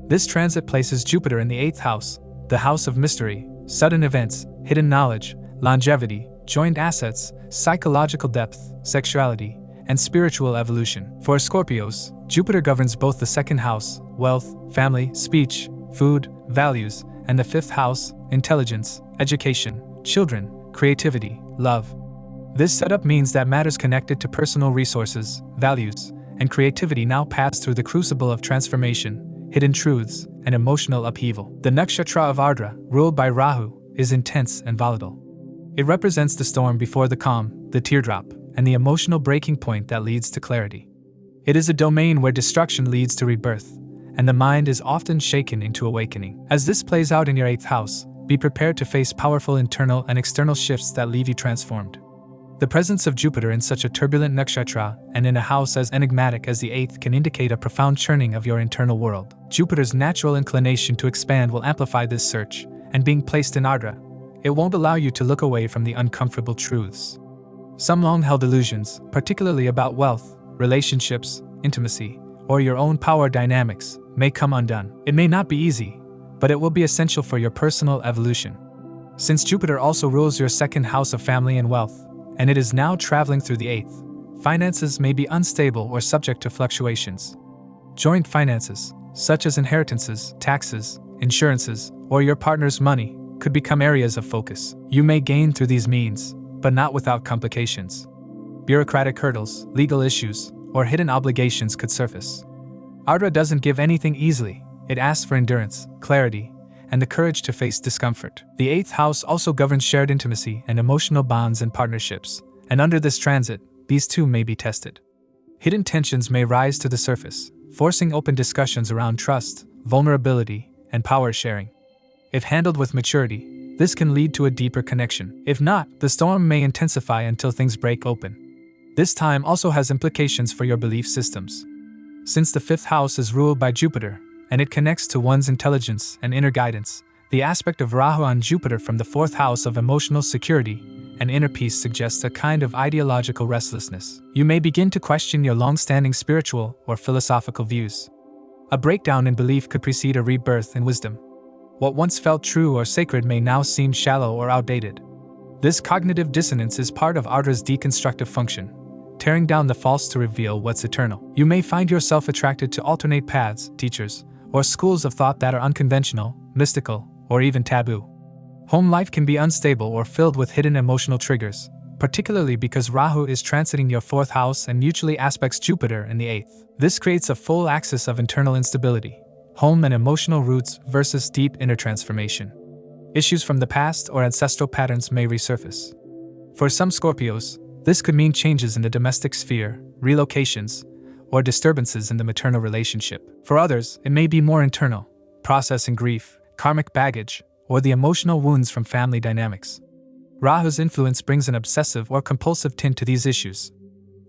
This transit places Jupiter in the 8th house, the house of mystery, sudden events, hidden knowledge, longevity, joined assets, psychological depth, sexuality, and spiritual evolution. For Scorpios, Jupiter governs both the 2nd house, wealth, family, speech, food, values, and the 5th house, intelligence, education, children, creativity, love. This setup means that matters connected to personal resources, values, and creativity now pass through the crucible of transformation, hidden truths, and emotional upheaval. The nakshatra of Ardra, ruled by Rahu, is intense and volatile. It represents the storm before the calm, the teardrop, and the emotional breaking point that leads to clarity. It is a domain where destruction leads to rebirth, and the mind is often shaken into awakening. As this plays out in your 8th house, be prepared to face powerful internal and external shifts that leave you transformed. The presence of Jupiter in such a turbulent nakshatra and in a house as enigmatic as the 8th can indicate a profound churning of your internal world. Jupiter's natural inclination to expand will amplify this search, and being placed in Ardra, it won't allow you to look away from the uncomfortable truths. Some long-held illusions, particularly about wealth, relationships, intimacy, or your own power dynamics, may come undone. It may not be easy, but it will be essential for your personal evolution. Since Jupiter also rules your 2nd house of family and wealth, and it is now traveling through the 8th, finances may be unstable or subject to fluctuations. Joint finances, such as inheritances, taxes, insurances, or your partner's money, could become areas of focus. You may gain through these means, but not without complications. Bureaucratic hurdles, legal issues, or hidden obligations could surface. Ardra doesn't give anything easily. It asks for endurance, clarity, and the courage to face discomfort. The 8th house also governs shared intimacy and emotional bonds and partnerships, and under this transit, these too may be tested. Hidden tensions may rise to the surface, forcing open discussions around trust, vulnerability, and power sharing. If handled with maturity, this can lead to a deeper connection. If not, the storm may intensify until things break open. This time also has implications for your belief systems. Since the 5th house is ruled by Jupiter, and it connects to one's intelligence and inner guidance, the aspect of Rahu on Jupiter from the 4th house of emotional security and inner peace suggests a kind of ideological restlessness. You may begin to question your long-standing spiritual or philosophical views. A breakdown in belief could precede a rebirth in wisdom. What once felt true or sacred may now seem shallow or outdated. This cognitive dissonance is part of Ardra's deconstructive function, tearing down the false to reveal what's eternal. You may find yourself attracted to alternate paths, teachers, or schools of thought that are unconventional, mystical, or even taboo. Home life can be unstable or filled with hidden emotional triggers, particularly because Rahu is transiting your 4th house and mutually aspects Jupiter in the 8th. This creates a full axis of internal instability, home and emotional roots versus deep inner transformation. Issues from the past or ancestral patterns may resurface. For some Scorpios, this could mean changes in the domestic sphere, relocations, or disturbances in the maternal relationship. For others, it may be more internal, processing grief, karmic baggage, or the emotional wounds from family dynamics. Rahu's influence brings an obsessive or compulsive tint to these issues.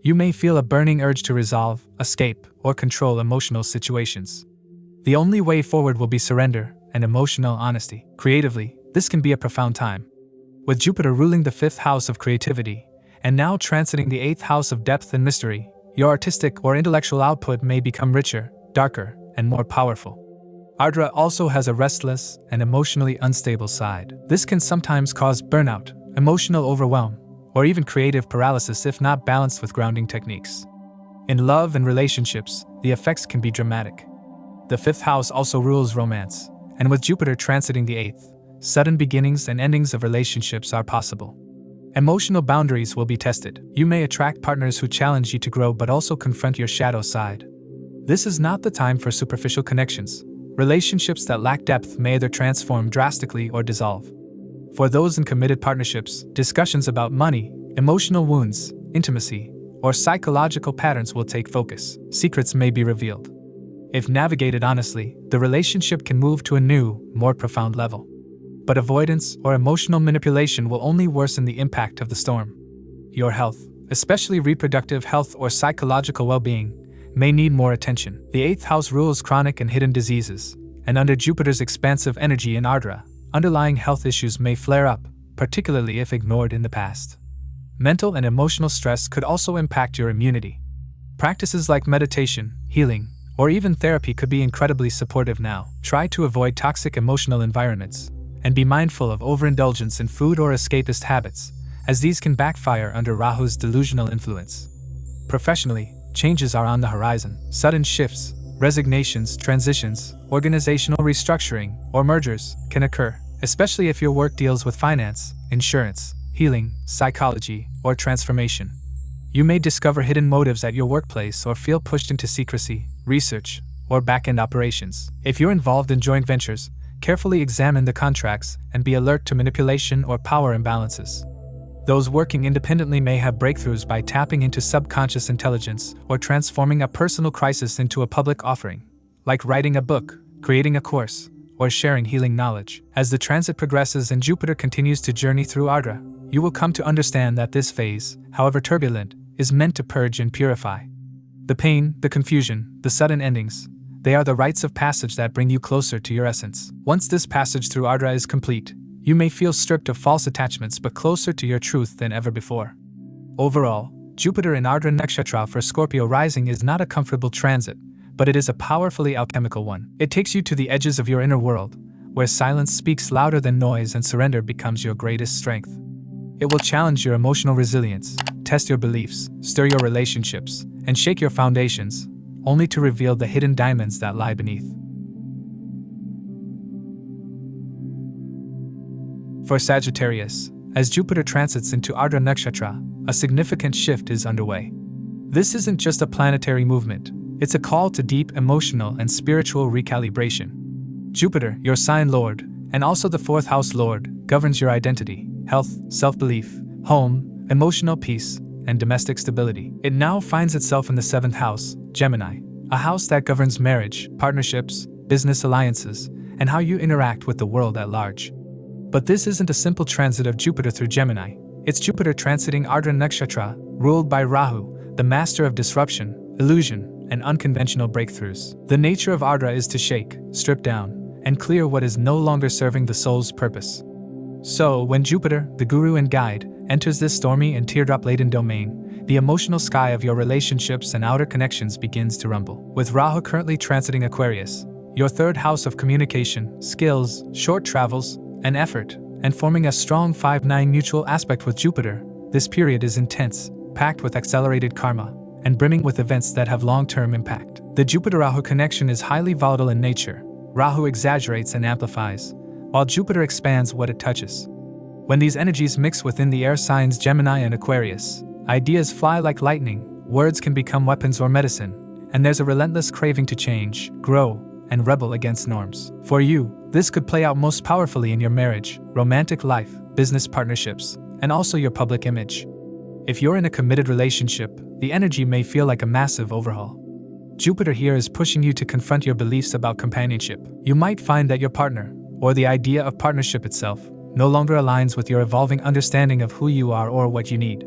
You may feel a burning urge to resolve, escape, or control emotional situations. The only way forward will be surrender and emotional honesty. Creatively, this can be a profound time. With Jupiter ruling the 5th house of creativity, and now transiting the 8th house of depth and mystery, your artistic or intellectual output may become richer, darker, and more powerful. Ardra also has a restless and emotionally unstable side. This can sometimes cause burnout, emotional overwhelm, or even creative paralysis if not balanced with grounding techniques. In love and relationships, the effects can be dramatic. The 5th house also rules romance, and with Jupiter transiting the 8th, sudden beginnings and endings of relationships are possible. Emotional boundaries will be tested. You may attract partners who challenge you to grow but also confront your shadow side. This is not the time for superficial connections. Relationships that lack depth may either transform drastically or dissolve. For those in committed partnerships, discussions about money, emotional wounds, intimacy, or psychological patterns will take focus. Secrets may be revealed. If navigated honestly, the relationship can move to a new, more profound level. But avoidance or emotional manipulation will only worsen the impact of the storm. Your health, especially reproductive health or psychological well-being, may need more attention. The 8th house rules chronic and hidden diseases, and under Jupiter's expansive energy in Ardra, underlying health issues may flare up, particularly if ignored in the past. Mental and emotional stress could also impact your immunity. Practices like meditation, healing, or even therapy could be incredibly supportive now. Try to avoid toxic emotional environments, and be mindful of overindulgence in food or escapist habits, as these can backfire under Rahu's delusional influence. Professionally, changes are on the horizon. Sudden shifts, resignations, transitions, organizational restructuring, or mergers can occur, especially if your work deals with finance, insurance, healing, psychology, or transformation. You may discover hidden motives at your workplace or feel pushed into secrecy, research, or back-end operations. If you're involved in joint ventures, carefully examine the contracts and be alert to manipulation or power imbalances. Those working independently may have breakthroughs by tapping into subconscious intelligence or transforming a personal crisis into a public offering, like writing a book, creating a course, or sharing healing knowledge. As the transit progresses and Jupiter continues to journey through Ardra, you will come to understand that this phase, however turbulent, is meant to purge and purify. The pain, the confusion, the sudden endings, they are the rites of passage that bring you closer to your essence. Once this passage through Ardra is complete, you may feel stripped of false attachments but closer to your truth than ever before. Overall, Jupiter in Ardra Nakshatra for Scorpio rising is not a comfortable transit, but it is a powerfully alchemical one. It takes you to the edges of your inner world, where silence speaks louder than noise and surrender becomes your greatest strength. It will challenge your emotional resilience, test your beliefs, stir your relationships, and shake your foundations, only to reveal the hidden diamonds that lie beneath. For Sagittarius, as Jupiter transits into Ardra Nakshatra, a significant shift is underway. This isn't just a planetary movement, it's a call to deep emotional and spiritual recalibration. Jupiter, your sign lord, and also the 4th house lord, governs your identity, health, self-belief, home, emotional peace, and domestic stability. It now finds itself in the 7th house, Gemini, a house that governs marriage, partnerships, business alliances, and how you interact with the world at large. But this isn't a simple transit of Jupiter through Gemini. It's Jupiter transiting Ardra Nakshatra, ruled by Rahu, the master of disruption, illusion, and unconventional breakthroughs. The nature of Ardra is to shake, strip down, and clear what is no longer serving the soul's purpose. So, when Jupiter, the guru and guide, enters this stormy and teardrop-laden domain, the emotional sky of your relationships and outer connections begins to rumble. With Rahu currently transiting Aquarius, your 3rd house of communication, skills, short travels, and effort, and forming a strong 5-9 mutual aspect with Jupiter, this period is intense, packed with accelerated karma, and brimming with events that have long-term impact. The Jupiter-Rahu connection is highly volatile in nature. Rahu exaggerates and amplifies, while Jupiter expands what it touches. When these energies mix within the air signs Gemini and Aquarius, ideas fly like lightning, words can become weapons or medicine, and there's a relentless craving to change, grow, and rebel against norms. For you, this could play out most powerfully in your marriage, romantic life, business partnerships, and also your public image. If you're in a committed relationship, the energy may feel like a massive overhaul. Jupiter here is pushing you to confront your beliefs about companionship. You might find that your partner, or the idea of partnership itself, no longer aligns with your evolving understanding of who you are or what you need.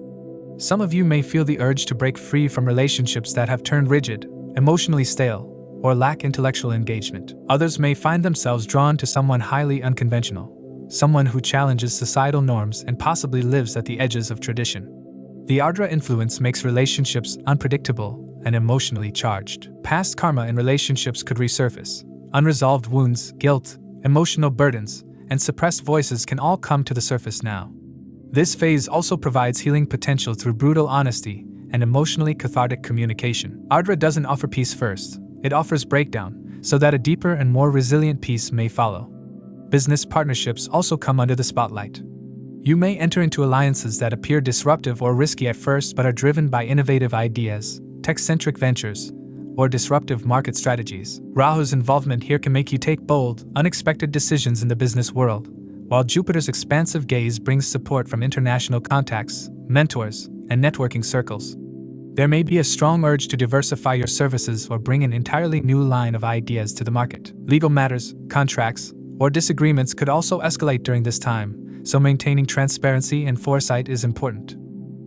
Some of you may feel the urge to break free from relationships that have turned rigid, emotionally stale, or lack intellectual engagement. Others may find themselves drawn to someone highly unconventional, someone who challenges societal norms and possibly lives at the edges of tradition. The Ardra influence makes relationships unpredictable and emotionally charged. Past karma in relationships could resurface. Unresolved wounds, guilt, emotional burdens, and suppressed voices can all come to the surface now. This phase also provides healing potential through brutal honesty and emotionally cathartic communication. Ardra doesn't offer peace first, it offers breakdown, so that a deeper and more resilient peace may follow. Business partnerships also come under the spotlight. You may enter into alliances that appear disruptive or risky at first but are driven by innovative ideas, tech-centric ventures, or disruptive market strategies. Rahu's involvement here can make you take bold, unexpected decisions in the business world, while Jupiter's expansive gaze brings support from international contacts, mentors, and networking circles. There may be a strong urge to diversify your services or bring an entirely new line of ideas to the market. Legal matters, contracts, or disagreements could also escalate during this time, so maintaining transparency and foresight is important.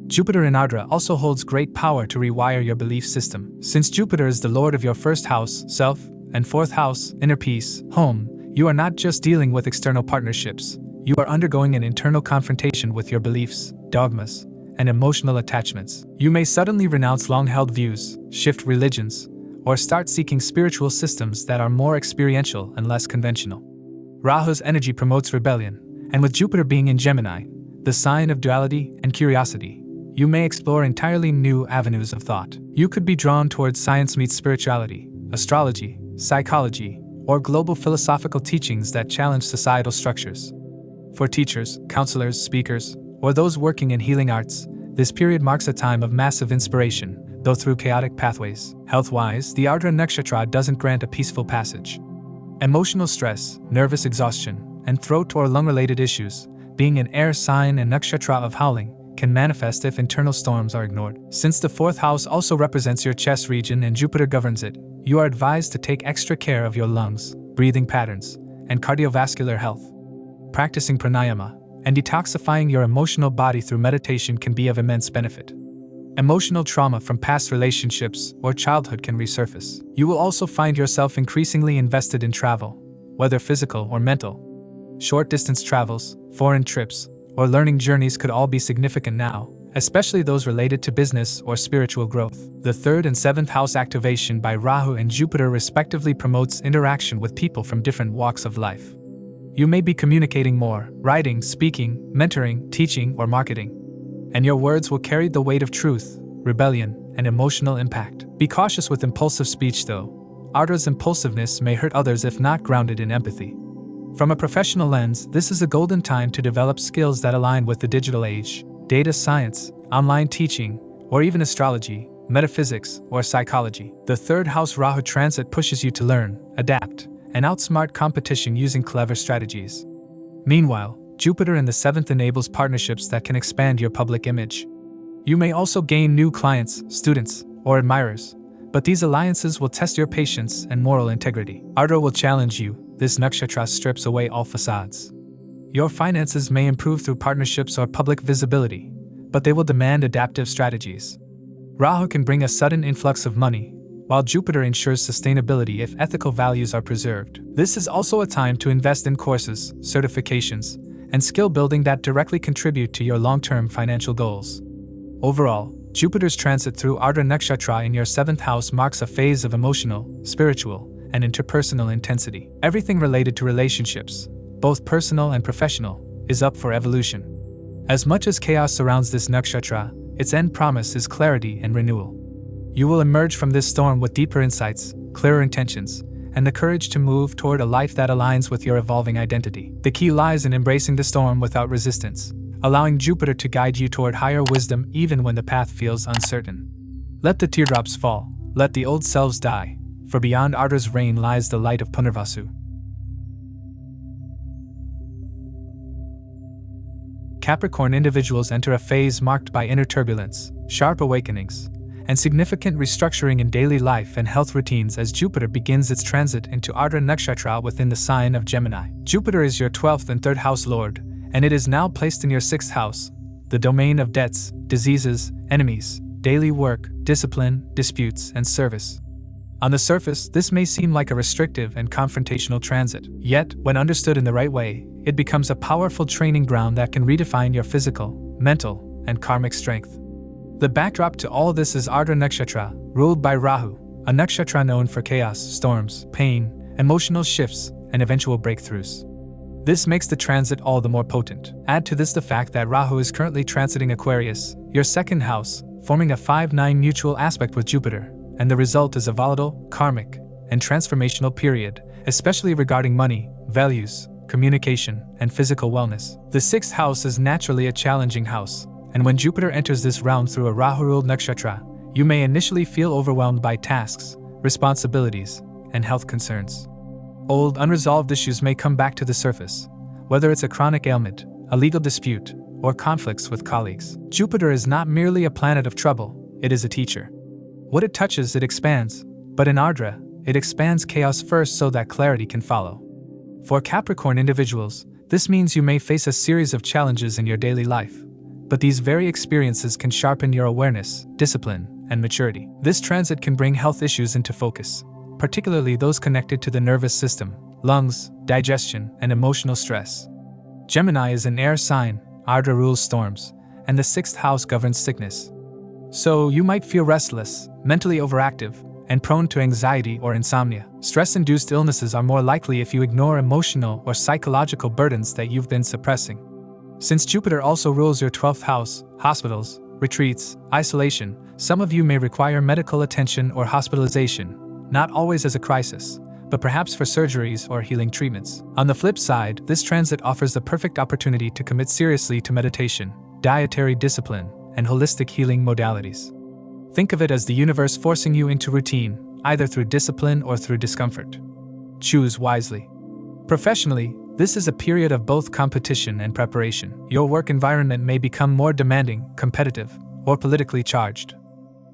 Jupiter in Ardra also holds great power to rewire your belief system. Since Jupiter is the lord of your first house, self, and fourth house, inner peace, home, you are not just dealing with external partnerships, you are undergoing an internal confrontation with your beliefs, dogmas, and emotional attachments. You may suddenly renounce long-held views, shift religions, or start seeking spiritual systems that are more experiential and less conventional. Rahu's energy promotes rebellion, and with Jupiter being in Gemini, the sign of duality and curiosity, you may explore entirely new avenues of thought. You could be drawn towards science meets spirituality, astrology, psychology, or global philosophical teachings that challenge societal structures. For teachers, counselors, speakers, or those working in healing arts, this period marks a time of massive inspiration, though through chaotic pathways. Health-wise, the Ardra Nakshatra doesn't grant a peaceful passage. Emotional stress, nervous exhaustion, and throat or lung-related issues, being an air sign and nakshatra of howling, can manifest if internal storms are ignored. Since the fourth house also represents your chest region and Jupiter governs it, you are advised to take extra care of your lungs, breathing patterns, and cardiovascular health. Practicing pranayama and detoxifying your emotional body through meditation can be of immense benefit. Emotional trauma from past relationships or childhood can resurface. You will also find yourself increasingly invested in travel, whether physical or mental. Short-distance travels, foreign trips, or learning journeys could all be significant now, especially those related to business or spiritual growth. The 3rd and 7th house activation by Rahu and Jupiter respectively promotes interaction with people from different walks of life. You may be communicating more, writing, speaking, mentoring, teaching, or marketing. And your words will carry the weight of truth, rebellion, and emotional impact. Be cautious with impulsive speech though. Ardra's impulsiveness may hurt others if not grounded in empathy. From a professional lens, this is a golden time to develop skills that align with the digital age, data science, online teaching, or even astrology, metaphysics, or psychology. The 3rd house Rahu transit pushes you to learn, adapt, and outsmart competition using clever strategies. Meanwhile, Jupiter in the 7th enables partnerships that can expand your public image. You may also gain new clients, students, or admirers, but these alliances will test your patience and moral integrity. Ardra will challenge you. This nakshatra strips away all facades. Your finances may improve through partnerships or public visibility, but they will demand adaptive strategies. Rahu can bring a sudden influx of money, while Jupiter ensures sustainability if ethical values are preserved. This is also a time to invest in courses, certifications, and skill building that directly contribute to your long-term financial goals. Overall, Jupiter's transit through Ardra Nakshatra in your 7th house marks a phase of emotional, spiritual, and interpersonal intensity. Everything related to relationships, both personal and professional, is up for evolution. As much as chaos surrounds this nakshatra, its end promise is clarity and renewal. You will emerge from this storm with deeper insights, clearer intentions, and the courage to move toward a life that aligns with your evolving identity. The key lies in embracing the storm without resistance, allowing Jupiter to guide you toward higher wisdom even when the path feels uncertain. Let the teardrops fall, let the old selves die, for beyond Ardra's reign lies the light of Punarvasu. Capricorn individuals enter a phase marked by inner turbulence, sharp awakenings, and significant restructuring in daily life and health routines as Jupiter begins its transit into Ardra Nakshatra within the sign of Gemini. Jupiter is your 12th and 3rd house lord, and it is now placed in your 6th house, the domain of debts, diseases, enemies, daily work, discipline, disputes, and service. On the surface, this may seem like a restrictive and confrontational transit, yet, when understood in the right way, it becomes a powerful training ground that can redefine your physical, mental, and karmic strength. The backdrop to all this is Ardra Nakshatra, ruled by Rahu, a nakshatra known for chaos, storms, pain, emotional shifts, and eventual breakthroughs. This makes the transit all the more potent. Add to this the fact that Rahu is currently transiting Aquarius, your 2nd house, forming a 5-9 mutual aspect with Jupiter, and the result is a volatile, karmic, and transformational period, especially regarding money, values, communication, and physical wellness. The 6th house is naturally a challenging house, and when Jupiter enters this realm through a Rahu-ruled nakshatra, you may initially feel overwhelmed by tasks, responsibilities, and health concerns. Old, unresolved issues may come back to the surface, whether it's a chronic ailment, a legal dispute, or conflicts with colleagues. Jupiter is not merely a planet of trouble, it is a teacher. What it touches, it expands, but in Ardra, it expands chaos first so that clarity can follow. For Capricorn individuals, this means you may face a series of challenges in your daily life, but these very experiences can sharpen your awareness, discipline, and maturity. This transit can bring health issues into focus, particularly those connected to the nervous system, lungs, digestion, and emotional stress. Gemini is an air sign, Ardra rules storms, and the 6th house governs sickness. So you might feel restless, mentally overactive, and prone to anxiety or insomnia. Stress-induced illnesses are more likely if you ignore emotional or psychological burdens that you've been suppressing. Since Jupiter also rules your 12th house, hospitals, retreats, isolation, some of you may require medical attention or hospitalization, not always as a crisis, but perhaps for surgeries or healing treatments. On the flip side, this transit offers the perfect opportunity to commit seriously to meditation, dietary discipline, and holistic healing modalities. Think of it as the universe forcing you into routine, either through discipline or through discomfort. Choose wisely. Professionally, this is a period of both competition and preparation. Your work environment may become more demanding, competitive, or politically charged.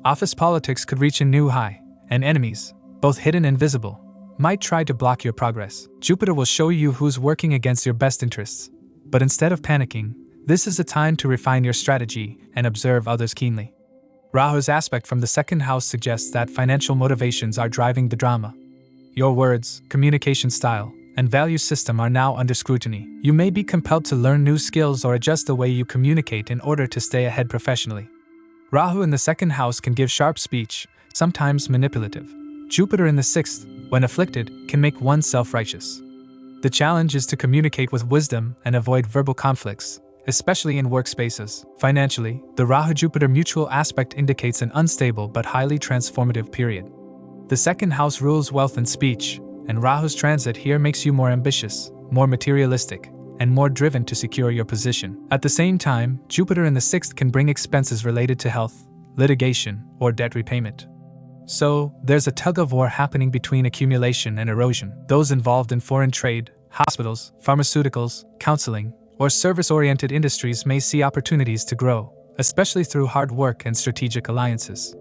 Office politics could reach a new high, and enemies, both hidden and visible, might try to block your progress. Jupiter will show you who's working against your best interests, but instead of panicking, this is a time to refine your strategy and observe others keenly. Rahu's aspect from the 2nd house suggests that financial motivations are driving the drama. Your words, communication style, and value system are now under scrutiny. You may be compelled to learn new skills or adjust the way you communicate in order to stay ahead professionally. Rahu in the 2nd house can give sharp speech, sometimes manipulative. Jupiter in the 6th, when afflicted, can make one self-righteous. The challenge is to communicate with wisdom and avoid verbal conflicts, especially in workspaces. Financially, the Rahu-Jupiter mutual aspect indicates an unstable but highly transformative period. The 2nd house rules wealth and speech, and Rahu's transit here makes you more ambitious, more materialistic, and more driven to secure your position. At the same time, Jupiter in the 6th can bring expenses related to health, litigation, or debt repayment. So, there's a tug-of-war happening between accumulation and erosion. Those involved in foreign trade, hospitals, pharmaceuticals, counseling, or service-oriented industries may see opportunities to grow, especially through hard work and strategic alliances.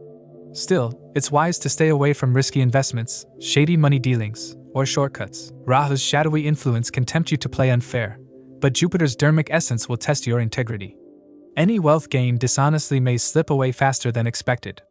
Still, it's wise to stay away from risky investments, shady money dealings, or shortcuts. Rahu's shadowy influence can tempt you to play unfair, but Jupiter's dharmic essence will test your integrity. Any wealth gained dishonestly may slip away faster than expected.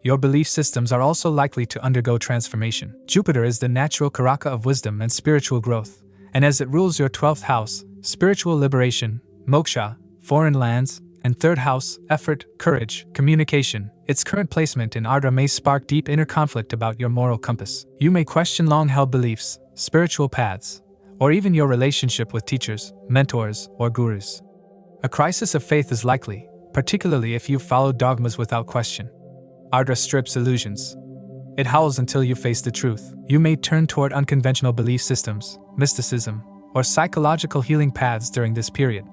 Your belief systems are also likely to undergo transformation. Jupiter is the natural karaka of wisdom and spiritual growth, and as it rules your 12th house, spiritual liberation, moksha, foreign lands, and 3rd house, effort, courage, communication, its current placement in Ardra may spark deep inner conflict about your moral compass. You may question long-held beliefs, spiritual paths, or even your relationship with teachers, mentors, or gurus. A crisis of faith is likely, particularly if you follow dogmas without question. Ardra strips illusions. It howls until you face the truth. You may turn toward unconventional belief systems, mysticism, or psychological healing paths during this period.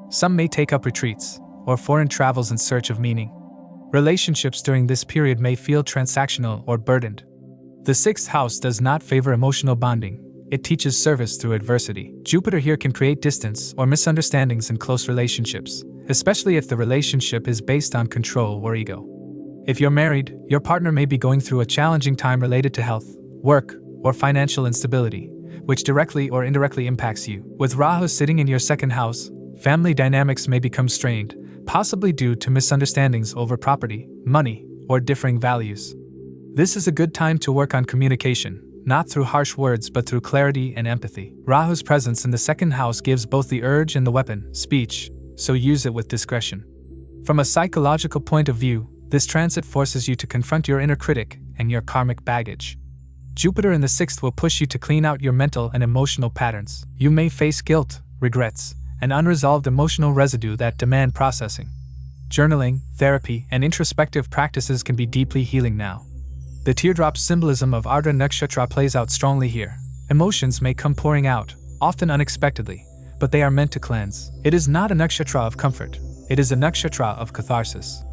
Some may take up retreats, or foreign travels in search of meaning. Relationships during this period may feel transactional or burdened. The sixth house does not favor emotional bonding. It teaches service through adversity. Jupiter here can create distance or misunderstandings in close relationships, especially if the relationship is based on control or ego. If you're married, your partner may be going through a challenging time related to health, work, or financial instability, which directly or indirectly impacts you. With Rahu sitting in your second house, family dynamics may become strained, possibly due to misunderstandings over property, money, or differing values. This is a good time to work on communication, not through harsh words but through clarity and empathy. Rahu's presence in the second house gives both the urge and the weapon, speech, so use it with discretion. From a psychological point of view, this transit forces you to confront your inner critic and your karmic baggage. Jupiter in the sixth will push you to clean out your mental and emotional patterns. You may face guilt, regrets, and unresolved emotional residue that demand processing. Journaling, therapy, and introspective practices can be deeply healing now. The teardrop symbolism of Ardra Nakshatra plays out strongly here. Emotions may come pouring out, often unexpectedly, but they are meant to cleanse. It is not a nakshatra of comfort, it is a nakshatra of catharsis.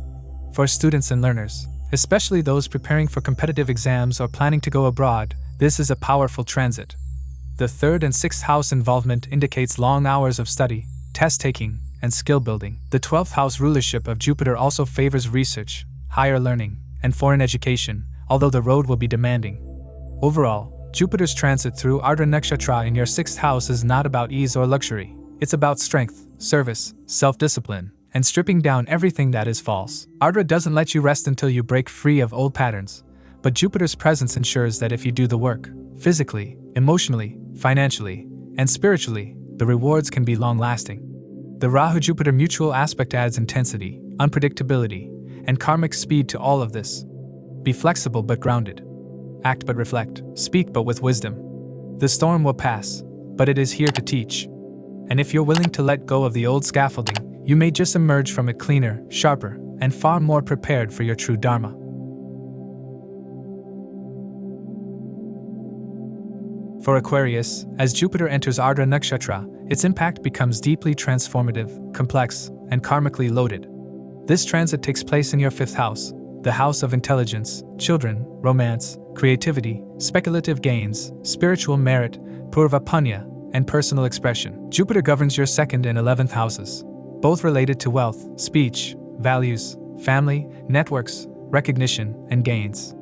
For students and learners, especially those preparing for competitive exams or planning to go abroad, this is a powerful transit. The third and sixth house involvement indicates long hours of study, test-taking, and skill building. The 12th house rulership of Jupiter also favors research, higher learning, and foreign education, although the road will be demanding. Overall, Jupiter's transit through Ardra Nakshatra in your sixth house is not about ease or luxury. It's about strength, service, self-discipline, and stripping down everything that is false. Ardra doesn't let you rest until you break free of old patterns, but Jupiter's presence ensures that if you do the work, physically, emotionally, financially, and spiritually, the rewards can be long-lasting. The Rahu-Jupiter mutual aspect adds intensity, unpredictability, and karmic speed to all of this. Be flexible but grounded. Act but reflect. Speak but with wisdom. The storm will pass, but it is here to teach. And if you're willing to let go of the old scaffolding, you may just emerge from it cleaner, sharper, and far more prepared for your true dharma. For Aquarius, as Jupiter enters Ardra Nakshatra, its impact becomes deeply transformative, complex, and karmically loaded. This transit takes place in your fifth house, the house of intelligence, children, romance, creativity, speculative gains, spiritual merit, purva punya, and personal expression. Jupiter governs your second and 11th houses, both related to wealth, speech, values, family, networks, recognition, and gains.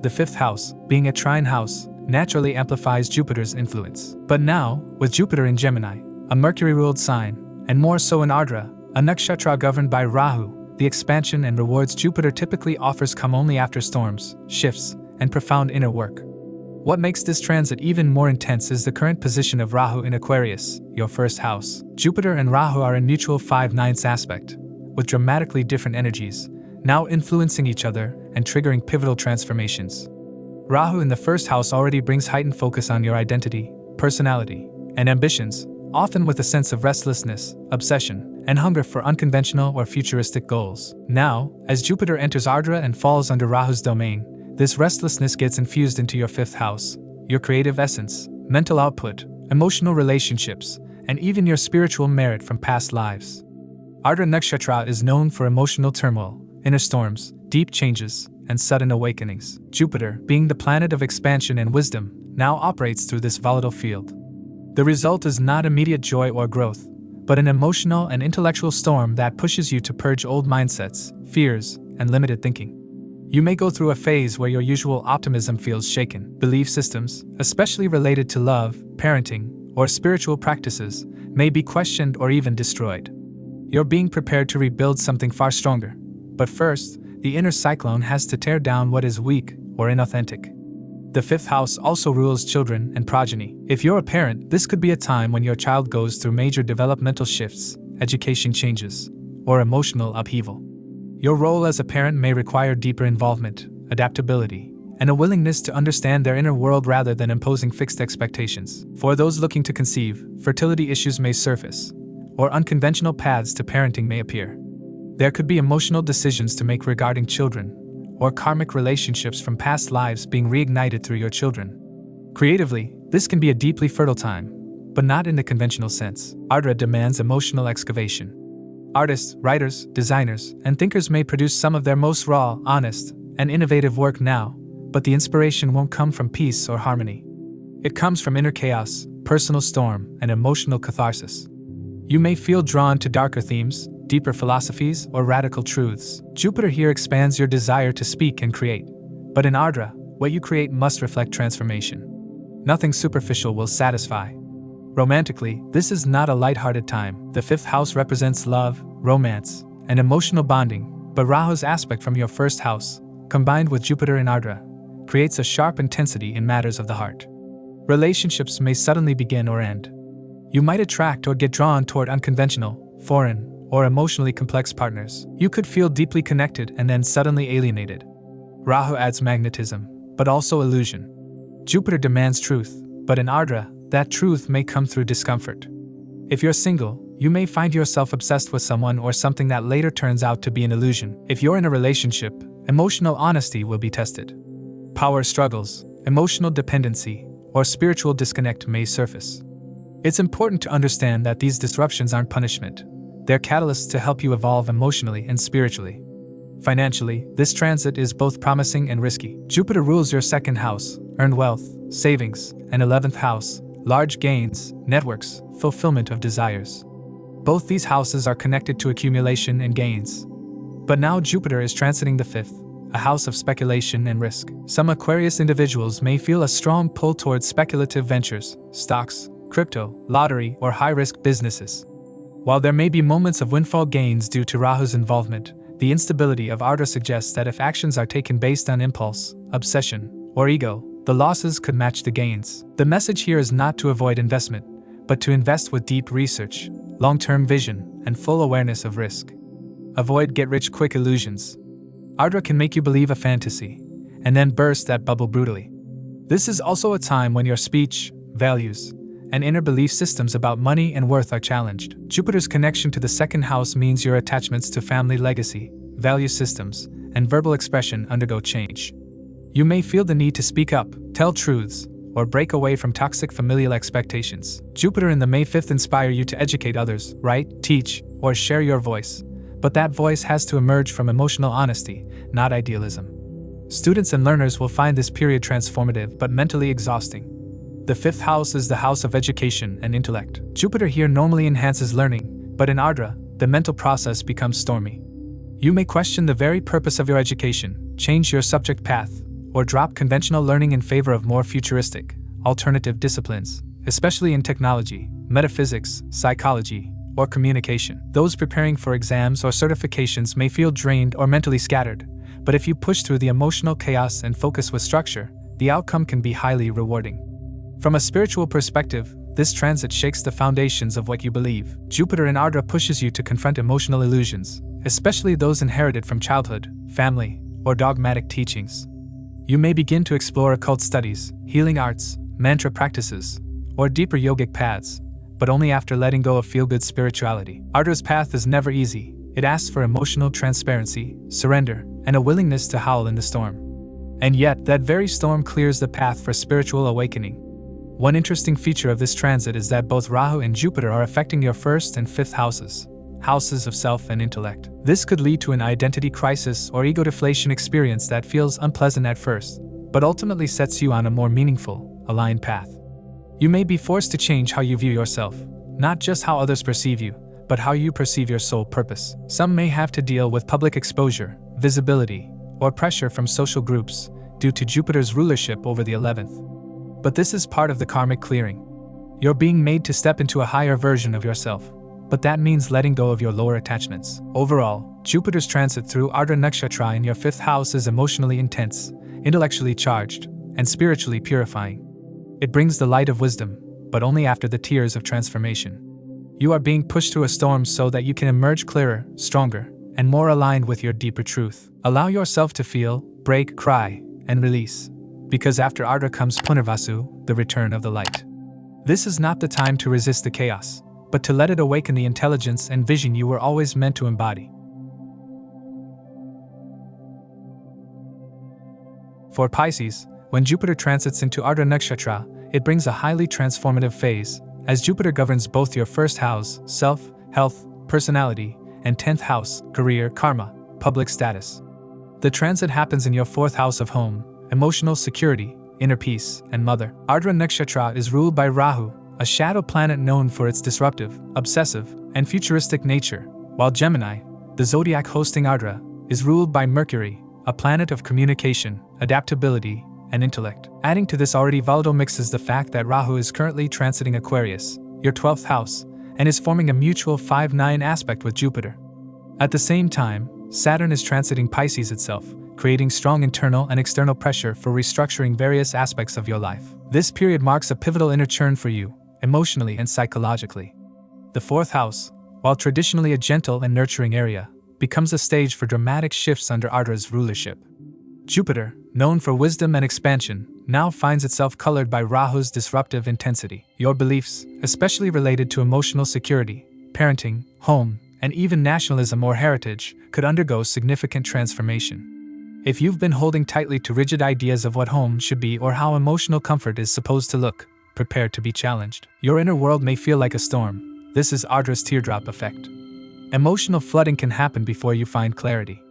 The fifth house, being a trine house, naturally amplifies Jupiter's influence. But now, with Jupiter in Gemini, a Mercury-ruled sign, and more so in Ardra, a nakshatra governed by Rahu, the expansion and rewards Jupiter typically offers come only after storms, shifts, and profound inner work. What makes this transit even more intense is the current position of Rahu in Aquarius, your first house. Jupiter and Rahu are in mutual 5/9 aspect, with dramatically different energies, now influencing each other and triggering pivotal transformations. Rahu in the first house already brings heightened focus on your identity, personality, and ambitions, often with a sense of restlessness, obsession, and hunger for unconventional or futuristic goals. Now, as Jupiter enters Ardra and falls under Rahu's domain, this restlessness gets infused into your fifth house, your creative essence, mental output, emotional relationships, and even your spiritual merit from past lives. Ardra Nakshatra is known for emotional turmoil, inner storms, deep changes, and sudden awakenings. Jupiter, being the planet of expansion and wisdom, now operates through this volatile field. The result is not immediate joy or growth, but an emotional and intellectual storm that pushes you to purge old mindsets, fears, and limited thinking. You may go through a phase where your usual optimism feels shaken. Belief systems, especially related to love, parenting, or spiritual practices, may be questioned or even destroyed. You're being prepared to rebuild something far stronger. But first, the inner cyclone has to tear down what is weak or inauthentic. The fifth house also rules children and progeny. If you're a parent, this could be a time when your child goes through major developmental shifts, education changes, or emotional upheaval. Your role as a parent may require deeper involvement, adaptability, and a willingness to understand their inner world rather than imposing fixed expectations. For those looking to conceive, fertility issues may surface, or unconventional paths to parenting may appear. There could be emotional decisions to make regarding children, or karmic relationships from past lives being reignited through your children. Creatively, this can be a deeply fertile time, but not in the conventional sense. Ardra demands emotional excavation. Artists, writers, designers, and thinkers may produce some of their most raw, honest, and innovative work now, but the inspiration won't come from peace or harmony. It comes from inner chaos, personal storm, and emotional catharsis. You may feel drawn to darker themes, deeper philosophies, or radical truths. Jupiter here expands your desire to speak and create. But in Ardra, what you create must reflect transformation. Nothing superficial will satisfy. Romantically, this is not a lighthearted time. The 5th house represents love, romance, and emotional bonding, but Rahu's aspect from your 1st house, combined with Jupiter in Ardra, creates a sharp intensity in matters of the heart. Relationships may suddenly begin or end. You might attract or get drawn toward unconventional, foreign, or emotionally complex partners. You could feel deeply connected and then suddenly alienated. Rahu adds magnetism, but also illusion. Jupiter demands truth, but in Ardra, that truth may come through discomfort. If you're single, you may find yourself obsessed with someone or something that later turns out to be an illusion. If you're in a relationship, emotional honesty will be tested. Power struggles, emotional dependency, or spiritual disconnect may surface. It's important to understand that these disruptions aren't punishment. They're catalysts to help you evolve emotionally and spiritually. Financially, this transit is both promising and risky. Jupiter rules your 2nd house, earned wealth, savings, and 11th house, large gains, networks, fulfillment of desires. Both these houses are connected to accumulation and gains. But now Jupiter is transiting the 5th, a house of speculation and risk. Some Aquarius individuals may feel a strong pull towards speculative ventures, stocks, crypto, lottery, or high-risk businesses. While there may be moments of windfall gains due to Rahu's involvement, the instability of Ardra suggests that if actions are taken based on impulse, obsession, or ego, the losses could match the gains. The message here is not to avoid investment, but to invest with deep research, long-term vision, and full awareness of risk. Avoid get-rich-quick illusions. Ardra can make you believe a fantasy, and then burst that bubble brutally. This is also a time when your speech, values, and inner belief systems about money and worth are challenged. Jupiter's connection to the 2nd house means your attachments to family legacy, value systems, and verbal expression undergo change. You may feel the need to speak up, tell truths, or break away from toxic familial expectations. Jupiter in the May 5th inspire you to educate others, write, teach, or share your voice. But that voice has to emerge from emotional honesty, not idealism. Students and learners will find this period transformative but mentally exhausting. The 5th house is the house of education and intellect. Jupiter here normally enhances learning, but in Ardra, the mental process becomes stormy. You may question the very purpose of your education, change your subject path, or drop conventional learning in favor of more futuristic, alternative disciplines, especially in technology, metaphysics, psychology, or communication. Those preparing for exams or certifications may feel drained or mentally scattered, but if you push through the emotional chaos and focus with structure, the outcome can be highly rewarding. From a spiritual perspective, this transit shakes the foundations of what you believe. Jupiter in Ardra pushes you to confront emotional illusions, especially those inherited from childhood, family, or dogmatic teachings. You may begin to explore occult studies, healing arts, mantra practices, or deeper yogic paths, but only after letting go of feel-good spirituality. Ardra's path is never easy. It asks for emotional transparency, surrender, and a willingness to howl in the storm. And yet, that very storm clears the path for spiritual awakening. One interesting feature of this transit is that both Rahu and Jupiter are affecting your 1st and 5th houses, houses of self and intellect. This could lead to an identity crisis or ego deflation experience that feels unpleasant at first, but ultimately sets you on a more meaningful, aligned path. You may be forced to change how you view yourself, not just how others perceive you, but how you perceive your soul purpose. Some may have to deal with public exposure, visibility, or pressure from social groups due to Jupiter's rulership over the 11th. But this is part of the karmic clearing. You're being made to step into a higher version of yourself, but that means letting go of your lower attachments. Overall, Jupiter's transit through Ardra Nakshatra in your 5th house is emotionally intense, intellectually charged, and spiritually purifying. It brings the light of wisdom, but only after the tears of transformation. You are being pushed through a storm so that you can emerge clearer, stronger, and more aligned with your deeper truth. Allow yourself to feel, break, cry, and release. Because after Ardra comes Punarvasu, the return of the light. This is not the time to resist the chaos, but to let it awaken the intelligence and vision you were always meant to embody. For Pisces, when Jupiter transits into Ardra Nakshatra, it brings a highly transformative phase, as Jupiter governs both your 1st house, self, health, personality, and 10th house, career, karma, public status. The transit happens in your 4th house of home, emotional security, inner peace, and mother. Ardra Nakshatra is ruled by Rahu, a shadow planet known for its disruptive, obsessive, and futuristic nature, while Gemini, the zodiac hosting Ardra, is ruled by Mercury, a planet of communication, adaptability, and intellect. Adding to this already volatile mix is the fact that Rahu is currently transiting Aquarius, your 12th house, and is forming a mutual 5-9 aspect with Jupiter. At the same time, Saturn is transiting Pisces itself, creating strong internal and external pressure for restructuring various aspects of your life. This period marks a pivotal inner turn for you, emotionally and psychologically. The 4th house, while traditionally a gentle and nurturing area, becomes a stage for dramatic shifts under Ardra's rulership. Jupiter, known for wisdom and expansion, now finds itself colored by Rahu's disruptive intensity. Your beliefs, especially related to emotional security, parenting, home, and even nationalism or heritage, could undergo significant transformation. If you've been holding tightly to rigid ideas of what home should be or how emotional comfort is supposed to look, prepare to be challenged. Your inner world may feel like a storm. This is Ardra's teardrop effect. Emotional flooding can happen before you find clarity.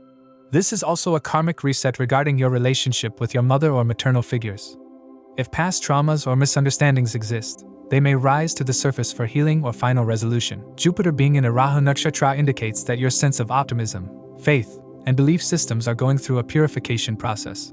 This is also a karmic reset regarding your relationship with your mother or maternal figures. If past traumas or misunderstandings exist, they may rise to the surface for healing or final resolution. Jupiter being in a Rahu Nakshatra indicates that your sense of optimism, faith, and belief systems are going through a purification process.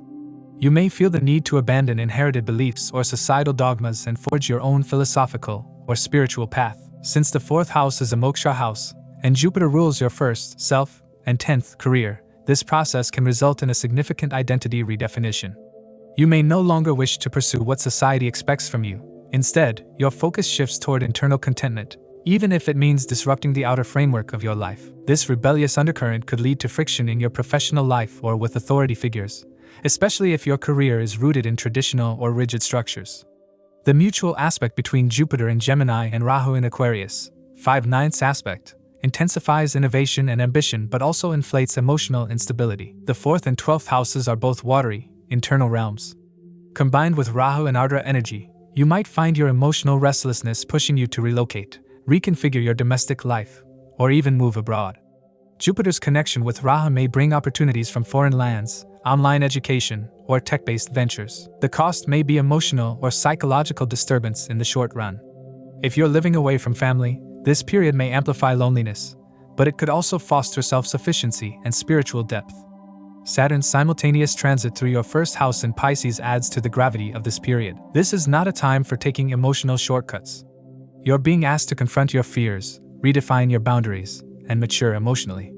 You may feel the need to abandon inherited beliefs or societal dogmas and forge your own philosophical or spiritual path. Since the 4th house is a moksha house, and Jupiter rules your 1st, self, and 10th, career, this process can result in a significant identity redefinition. You may no longer wish to pursue what society expects from you. Instead, your focus shifts toward internal contentment, even if it means disrupting the outer framework of your life. This rebellious undercurrent could lead to friction in your professional life or with authority figures, especially if your career is rooted in traditional or rigid structures. The mutual aspect between Jupiter in Gemini and Rahu in Aquarius, 5/9 aspect, intensifies innovation and ambition but also inflates emotional instability. The 4th and 12th houses are both watery, internal realms. Combined with Rahu and Ardra energy, you might find your emotional restlessness pushing you to relocate, reconfigure your domestic life, or even move abroad. Jupiter's connection with Rahu may bring opportunities from foreign lands, online education, or tech-based ventures. The cost may be emotional or psychological disturbance in the short run. If you're living away from family, this period may amplify loneliness, but it could also foster self-sufficiency and spiritual depth. Saturn's simultaneous transit through your 1st house in Pisces adds to the gravity of this period. This is not a time for taking emotional shortcuts. You're being asked to confront your fears, redefine your boundaries, and mature emotionally.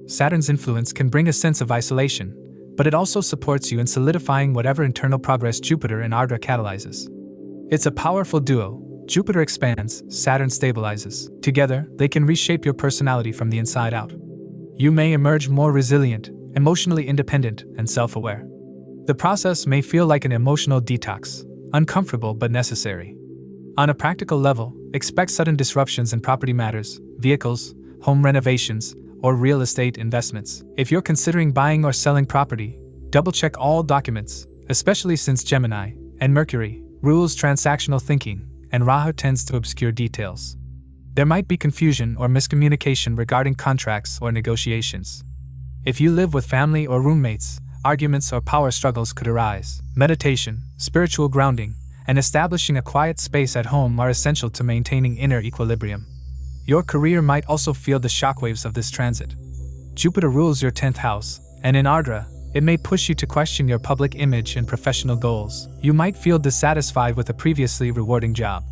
Saturn's influence can bring a sense of isolation, but it also supports you in solidifying whatever internal progress Jupiter and Ardra catalyzes. It's a powerful duo. Jupiter expands, Saturn stabilizes. Together, they can reshape your personality from the inside out. You may emerge more resilient, emotionally independent, and self-aware. The process may feel like an emotional detox, uncomfortable but necessary. On a practical level, expect sudden disruptions in property matters, vehicles, home renovations, or real estate investments. If you're considering buying or selling property, double-check all documents, especially since Gemini and Mercury rules transactional thinking, and Rahu tends to obscure details. There might be confusion or miscommunication regarding contracts or negotiations. If you live with family or roommates, arguments or power struggles could arise. Meditation, spiritual grounding, and establishing a quiet space at home are essential to maintaining inner equilibrium. Your career might also feel the shockwaves of this transit. Jupiter rules your 10th house, and in Ardra, it may push you to question your public image and professional goals. You might feel dissatisfied with a previously rewarding job.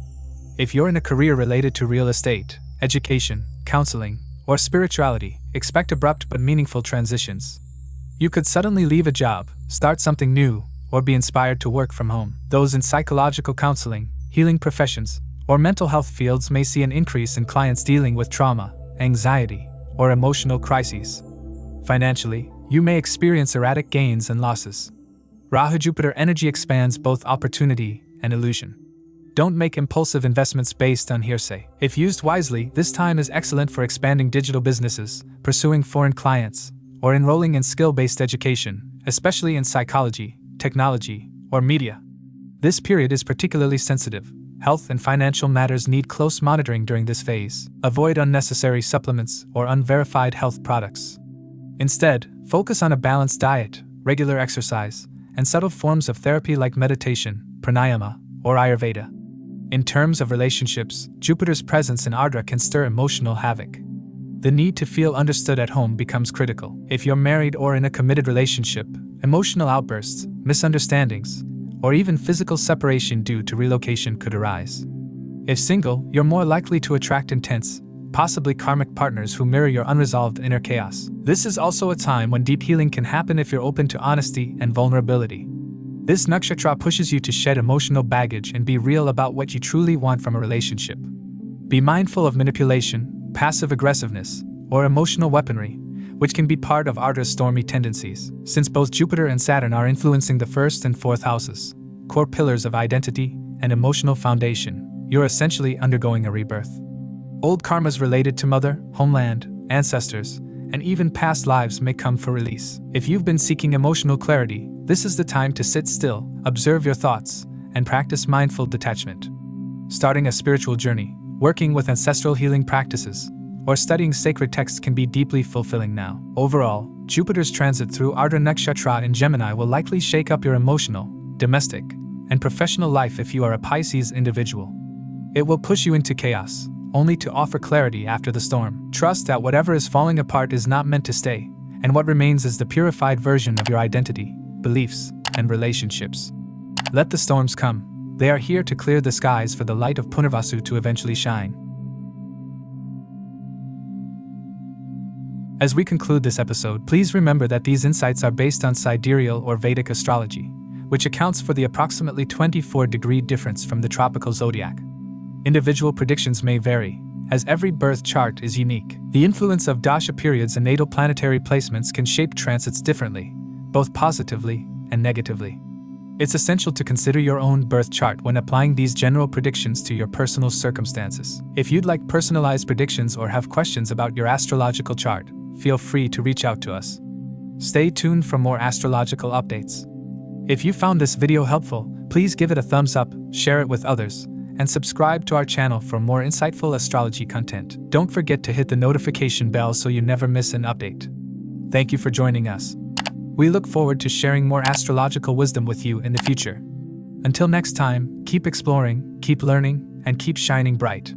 If you're in a career related to real estate, education, counseling, or spirituality, expect abrupt but meaningful transitions. You could suddenly leave a job, start something new, or be inspired to work from home. Those in psychological counseling, healing professions, or mental health fields may see an increase in clients dealing with trauma, anxiety, or emotional crises. Financially, you may experience erratic gains and losses. Rahu-Jupiter energy expands both opportunity and illusion. Don't make impulsive investments based on hearsay. If used wisely, this time is excellent for expanding digital businesses, pursuing foreign clients, or enrolling in skill-based education, especially in psychology, technology, or media. This period is particularly sensitive. Health and financial matters need close monitoring during this phase. Avoid unnecessary supplements or unverified health products. Instead, focus on a balanced diet, regular exercise, and subtle forms of therapy like meditation, pranayama, or Ayurveda. In terms of relationships, Jupiter's presence in Ardra can stir emotional havoc. The need to feel understood at home becomes critical. If you're married or in a committed relationship, emotional outbursts, misunderstandings, or even physical separation due to relocation could arise. If single, you're more likely to attract intense, possibly karmic partners who mirror your unresolved inner chaos. This is also a time when deep healing can happen if you're open to honesty and vulnerability. This nakshatra pushes you to shed emotional baggage and be real about what you truly want from a relationship. Be mindful of manipulation, passive aggressiveness, or emotional weaponry, which can be part of Ardra's stormy tendencies. Since both Jupiter and Saturn are influencing the 1st and 4th houses, core pillars of identity and emotional foundation, you're essentially undergoing a rebirth. Old karmas related to mother, homeland, ancestors, and even past lives may come for release. If you've been seeking emotional clarity, this is the time to sit still, observe your thoughts, and practice mindful detachment. Starting a spiritual journey, working with ancestral healing practices, or studying sacred texts can be deeply fulfilling now. Overall, Jupiter's transit through Ardra Nakshatra in Gemini will likely shake up your emotional, domestic, and professional life if you are a Pisces individual. It will push you into chaos, only to offer clarity after the storm. Trust that whatever is falling apart is not meant to stay, and what remains is the purified version of your identity, beliefs, and relationships. Let the storms come. They are here to clear the skies for the light of Punarvasu to eventually shine. As we conclude this episode, please remember that these insights are based on Sidereal or Vedic astrology, which accounts for the approximately 24-degree difference from the tropical zodiac. Individual predictions may vary, as every birth chart is unique. The influence of dasha periods and natal planetary placements can shape transits differently, both positively and negatively. It's essential to consider your own birth chart when applying these general predictions to your personal circumstances. If you'd like personalized predictions or have questions about your astrological chart, feel free to reach out to us. Stay tuned for more astrological updates. If you found this video helpful, please give it a thumbs up, share it with others, and subscribe to our channel for more insightful astrology content. Don't forget to hit the notification bell so you never miss an update. Thank you for joining us. We look forward to sharing more astrological wisdom with you in the future. Until next time, keep exploring, keep learning, and keep shining bright.